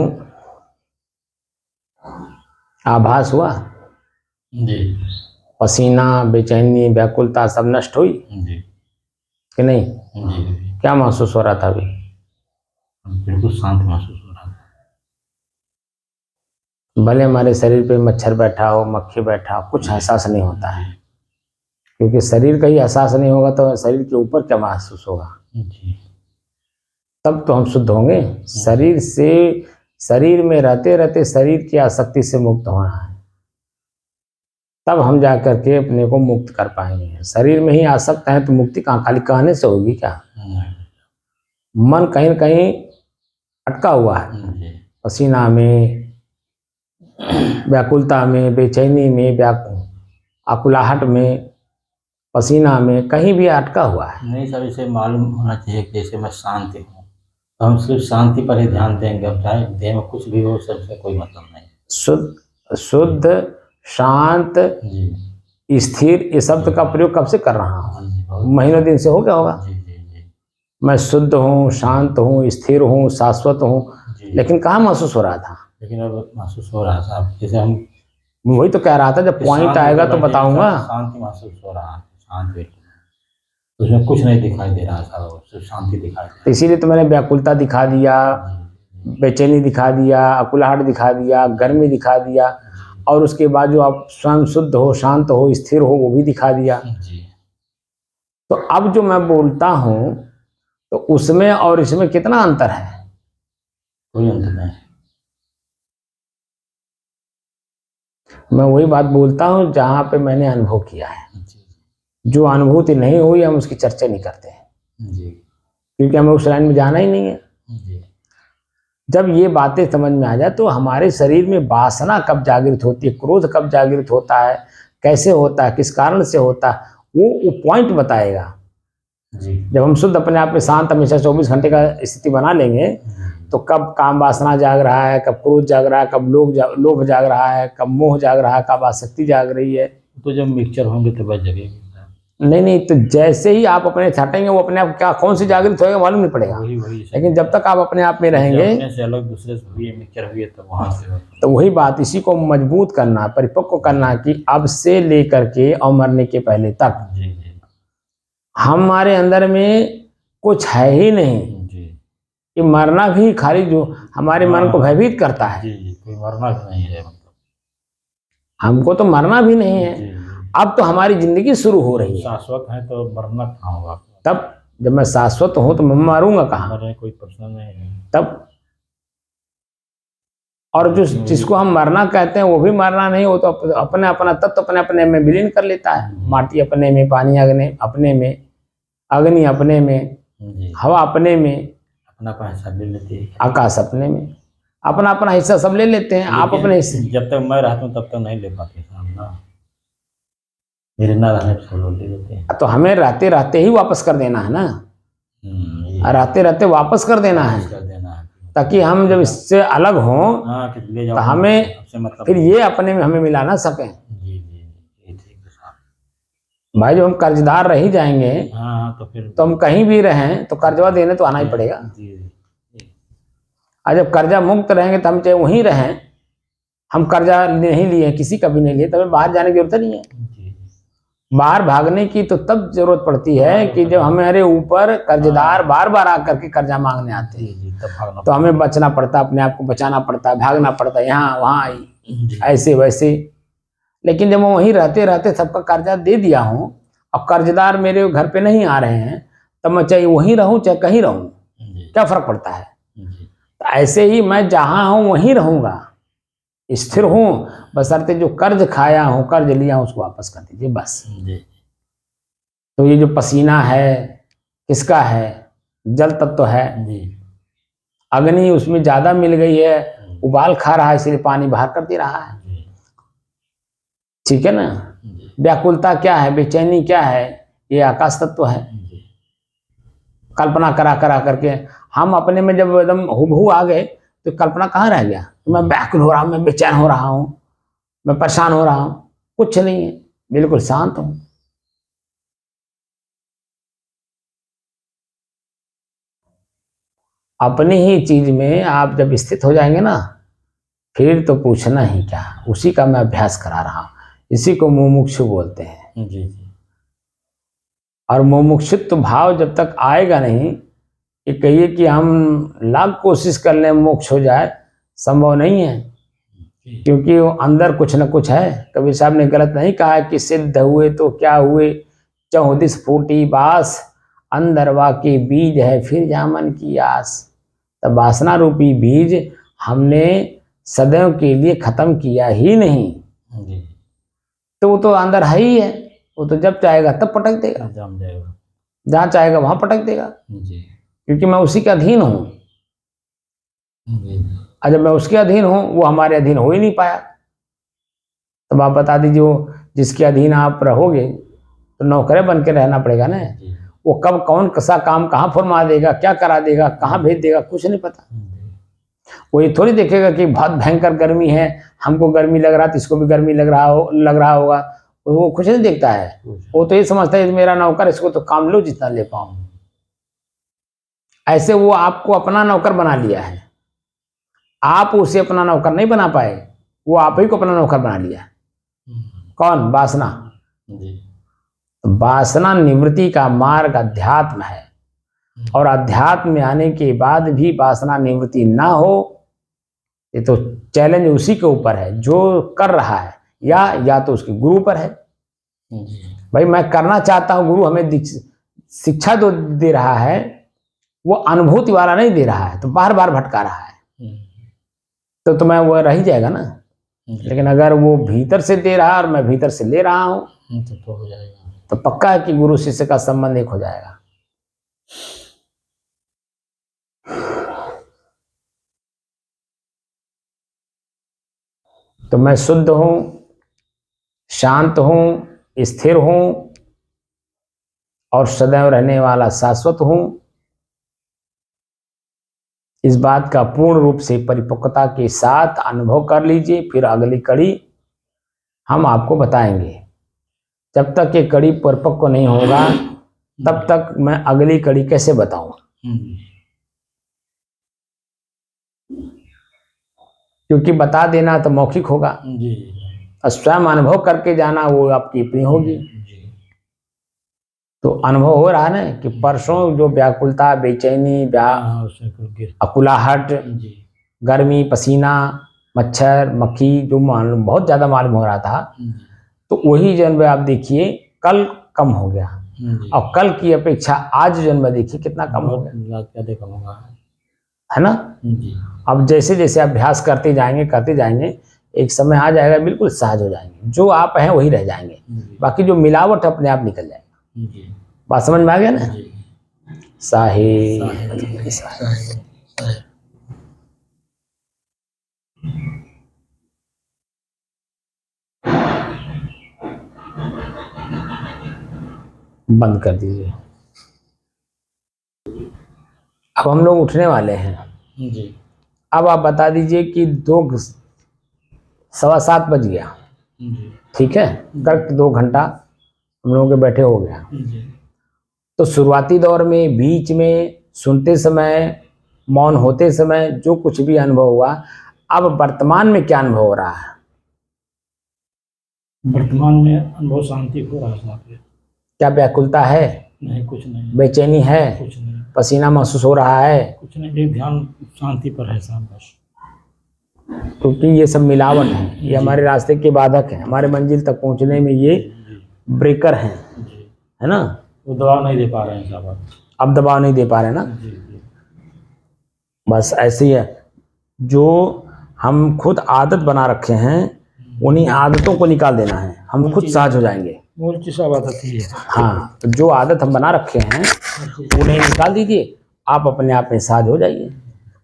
आभास हुआ। जी पसीना, बेचैनी, व्याकुलता सब नष्ट हुई जी कि नहीं? जी क्या महसूस हो रहा था अभी? बिल्कुल शांत महसूस हो रहा था। भले हमारे शरीर पे मच्छर बैठा हो, मक्खी बैठा हो, कुछ एहसास नहीं होता है, क्योंकि शरीर का ही एहसास नहीं होगा तो शरीर के ऊपर क्या महसूस होगा? जी तब तो हम शुद्ध होंगे। शरीर से, शरीर में रहते रहते शरीर की आसक्ति से मुक्त होना है, तब हम जा करके अपने को मुक्त कर पाएंगे। शरीर में ही आसक्त है तो मुक्ति कहाँ? खाली कहने से होगी क्या? मन कहीं न कहीं अटका हुआ है, जी पसीना में, व्याकुलता में, बेचैनी में, आकुलाहट में, पसीना में, कहीं भी अटका हुआ है। नहीं सर, इसे मालूम होना चाहिए कि जैसे मैं शांत हूँ तो हम सिर्फ शांति पर ही ध्यान देंगे, अब चाहे देह में कुछ भी हो, सबसे कोई मतलब नहीं। शुद्ध शांत जी स्थिर, ये शब्द का प्रयोग कब से कर रहा हूँ? जी बहुत महीनों दिन से हो गया होगा। जी जी जी मैं शुद्ध हूँ, शांत हूँ, स्थिर हूँ, शाश्वत हूँ, जी। लेकिन कहाँ महसूस हो रहा था? लेकिन अब महसूस हो रहा था, जैसे हम वही तो कह रहा था, जब पॉइंट शांत आएगा होकर तो बैठे हैं, बताऊंगा। शांति महसूस हो रहा है, शांत बैठे हैं। उसमें कुछ नहीं दिखाई दे रहा था, सिर्फ शांति दिखाई दे तो इसीलिए तो मैंने व्याकुलता दिखा दिया, रहा। बेचैनी दिखा दिया, अकुलाहट दिखा दिया, गर्मी दिखा दिया, और उसके बाद जो आप स्वयं शुद्ध हो, शांत हो, स्थिर हो, वो भी दिखा दिया। जी तो अब जो मैं बोलता हूँ तो उसमें और इसमें कितना अंतर है? कोई अंत नहीं। मैं वही बात बोलता हूँ जहाँ पे मैंने अनुभव किया है। जी जो अनुभूति नहीं हुई हम उसकी चर्चा नहीं करते हैं, जी क्योंकि हमें उस लाइन में जाना ही नहीं है। जी जब ये बातें समझ में आ जाए तो हमारे शरीर में वासना कब जागृत होती है, क्रोध कब जागृत होता है, कैसे होता है, किस कारण से होता है, वो पॉइंट बताएगा। जी जब हम शुद्ध अपने आप में शांत हमेशा 24 घंटे का स्थिति बना लेंगे तो कब काम वासना जाग रहा है, कब क्रोध जाग रहा है, कब लोभ जाग रहा है, कब मोह जाग रहा है, कब आसक्ति जाग रही है। तो जब मिक्सचर होंगे तो बच जगेगी। नहीं, तो जैसे ही आप अपने हटेंगे वो अपने आप क्या कौन सी जागृत होएगा मालूम नहीं पड़ेगा। वही लेकिन जब तक आप अपने आप में रहेंगे, अपने से अलग दूसरे से हुई मिक्सचर हुई तो वहां से तो वही बात, इसी को मजबूत करना, परिपक्व करना कि अब से लेकर के और मरने के पहले तक जी जी हमारे अंदर में कुछ है ही नहीं। जी कि मरना भी खाली जो हमारे मन को भयभीत करता है, जी जी कोई मरना भी नहीं है, मतलब हमको तो मरना भी नहीं है। जी अब तो हमारी जिंदगी शुरू हो रही है। शाश्वत है तो मरना कहाँ होगा? तब जब मैं शाश्वत हूं तो मैं मारूंगा कहाँ? मरने कोई प्रश्न नहीं है। तब और जो जिसको हम मरना कहते हैं वो भी मरना नहीं, वो तो अपने अपना तत्व अपने अपने में विलीन कर लेता है। माटी अपने में, पानी अपने में, अग्नि अपने में, जी हवा अपने में, अपना हिस्सा ले लेते हैं, आकाश अपने में, अपना अपना हिस्सा सब ले लेते हैं। आप अपने हिस्से, जब तक मैं रहता हूँ तब तक नहीं ले पाते ना, मेरे ना रहने पर सब लोग ले लेते हैं। तो हमें रहते रहते ही वापस कर देना है ना, रहते रहते वापस कर देना है, ताकि हम जब इससे अलग हों तो हमें फिर ये अपने में हमें मिला ना सके। भाई जब हम कर्जदार रह ही जाएंगे तो हम कहीं भी रहें तो कर्जवा देने तो आना ही पड़ेगा। और जब कर्जा मुक्त रहेंगे तो हम चाहे वहीं रहें, हम कर्जा नहीं लिए, किसी का भी नहीं लिए, तब बाहर जाने की जरूरत नहीं है। बाहर भागने की तो तब जरूरत पड़ती है कि जब हमारे ऊपर कर्जदार बार बार आकर के कर्जा मांगने आते हैं, तो हमें बचना पड़ता है, अपने आप को बचाना पड़ता है, भागना पड़ता है यहाँ वहाँ ऐसे वैसे। लेकिन जब मैं वहीं रहते रहते सबका कर्जा दे दिया हूँ और कर्जदार मेरे घर पे नहीं आ रहे हैं, तब मैं चाहे वहीं रहूँ चाहे कहीं रहूँ, क्या फर्क पड़ता है? तो ऐसे ही मैं जहाँ हूँ वहीं रहूँगा, स्थिर हूँ, बशर्ते जो कर्ज खाया हूँ, कर्ज लिया हूँ, उसको वापस कर दीजिए बस। तो ये जो पसीना है किसका है? जल तत्व है। अग्नि उसमें ज्यादा मिल गई है, उबाल खा रहा है, इसलिए पानी बाहर कर दे रहा है। ठीक है ना? व्याकुलता क्या है, बेचैनी क्या है? ये आकाश तत्व है। कल्पना करा करा करके हम अपने में जब एकदम हुबहू आ गए तो कल्पना कहाँ रह गया? मैं व्याकुल हो रहा हूँ, मैं बेचैन हो रहा हूँ, मैं परेशान हो रहा हूँ, कुछ नहीं है, बिल्कुल शांत हूँ। अपनी ही चीज में आप जब स्थित हो जाएंगे ना, फिर तो पूछना ही क्या। उसी का मैं अभ्यास करा रहा हूँ, इसी को मुमुक्षु बोलते हैं। जी। और मुमुक्षुत्व भाव जब तक आएगा नहीं, ये कहिए कि हम लाख कोशिश कर लें मोक्ष हो जाए, संभव नहीं है, क्योंकि वो अंदर कुछ न कुछ है। कबीर साहब ने गलत नहीं कहा कि सिद्ध हुए तो क्या हुए, चौदिस फूटी बास, अंदर वाके बीज है फिर जामन की आस। तब वासना रूपी बीज हमने सदैव के लिए खत्म किया ही नहीं, तो वो तो अंदर है ही है, वो तो जब चाहेगा तब पटक देगा, जहाँ चाहेगा वहां पटक देगा, क्योंकि मैं उसी के अधीन हूँ। और जब मैं उसके अधीन हूँ, वो हमारे अधीन हो ही नहीं पाया। तब आप बता दीजिए, जिसके अधीन आप रहोगे तो नौकरे बन के रहना पड़ेगा ना। वो कब कौन कसा काम कहाँ फरमा देगा, क्या करा देगा, कहाँ भेज देगा, कुछ नहीं पता। वो ये थोड़ी देखेगा कि बहुत भयंकर गर्मी है, हमको गर्मी लग रहा है तो इसको भी गर्मी लग रहा होगा। वो कुछ नहीं देखता है। वो तो ये समझता है मेरा नौकर, इसको तो काम लो जितना ले पाऊं। ऐसे वो आपको अपना नौकर बना लिया है, आप उसे अपना नौकर नहीं बना पाए, वो आप ही को अपना नौकर बना लिया। कौन? वासना। वासना निवृत्ति का मार्ग अध्यात्म है, और अध्यात्म में आने के बाद भी वासना निवृत्ति ना हो, ये तो चैलेंज उसी के ऊपर है जो कर रहा है, या तो उसके गुरु पर है। भाई मैं करना चाहता हूं, गुरु हमें शिक्षा जो दे रहा है वो अनुभूति वाला नहीं दे रहा है, तो बार बार भटका रहा है, तो मैं वो रह ही जाएगा ना। लेकिन अगर वो भीतर से दे रहा है और मैं भीतर से ले रहा हूं, तो हो जाएगा। तो पक्का है कि गुरु शिष्य का संबंध एक हो जाएगा। तो मैं शुद्ध हूं, शांत हूं, स्थिर हूं और सदैव रहने वाला शाश्वत हूं। इस बात का पूर्ण रूप से परिपक्वता के साथ अनुभव कर लीजिए, फिर अगली कड़ी हम आपको बताएंगे। जब तक ये कड़ी परिपक्व नहीं होगा तब तक मैं अगली कड़ी कैसे बताऊं, क्योंकि बता देना तो मौखिक होगा, स्वयं अनुभव करके जाना वो आपकी अपनी होगी। तो अनुभव हो रहा है ना कि परसों जो व्याकुलता, बेचैनी, अकुलाहट, गर्मी, पसीना, मच्छर, मक्खी जो बहुत ज्यादा मालूम हो रहा था, तो वही जन्म आप देखिए कल कम हो गया, और कल की अपेक्षा आज जन्म देखिए कितना कम हो गया, है ना। अब जैसे जैसे अभ्यास करते जाएंगे एक समय आ जाएगा बिल्कुल सहज हो जाएंगे, जो आप हैं वही रह जाएंगे, बाकी जो मिलावट अपने आप निकल जाएगा। बात समझ में आ गया ना? साहे बंद कर दीजिए। अब हम लोग उठने वाले हैं जी। अब आप बता दीजिए कि 7:15 बज गया, ठीक है, करेक्ट 2 घंटा हम लोगों के बैठे हो गया। तो शुरुआती दौर में, बीच में, सुनते समय, मौन होते समय जो कुछ भी अनुभव हुआ, अब वर्तमान में क्या अनुभव हो रहा है? वर्तमान में अनुभव शांति हो रहा है। क्या व्याकुलता है? नहीं, कुछ नहीं। बेचैनी है? कुछ नहीं। पसीना महसूस हो रहा है? कुछ नहीं, ध्यान शांति पर है साहब बस। क्योंकि ये सब मिलावट है, ये हमारे रास्ते के बाधक है, हमारे मंजिल तक पहुंचने में ये ब्रेकर हैं, है ना। वो दबाव नहीं दे पा रहे हैं साहब, अब दबाव नहीं दे पा रहे ना। बस ऐसे ही है, जो हम खुद आदत बना रखे हैं उन्हीं आदतों को निकाल देना है, हम खुद सहज हो जाएंगे। हाँ, तो जो आदत हम बना रखे हैं उन्हें निकाल दीजिए, आप अपने आप में सहज हो जाइए।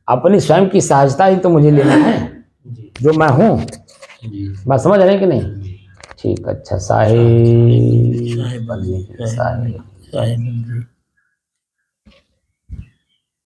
अपनी स्वयं की सहजता ही तो मुझे लेना है, जो मैं हूँ। बात समझ रहे हैं कि नहीं? ठीक, अच्छा, साहिब।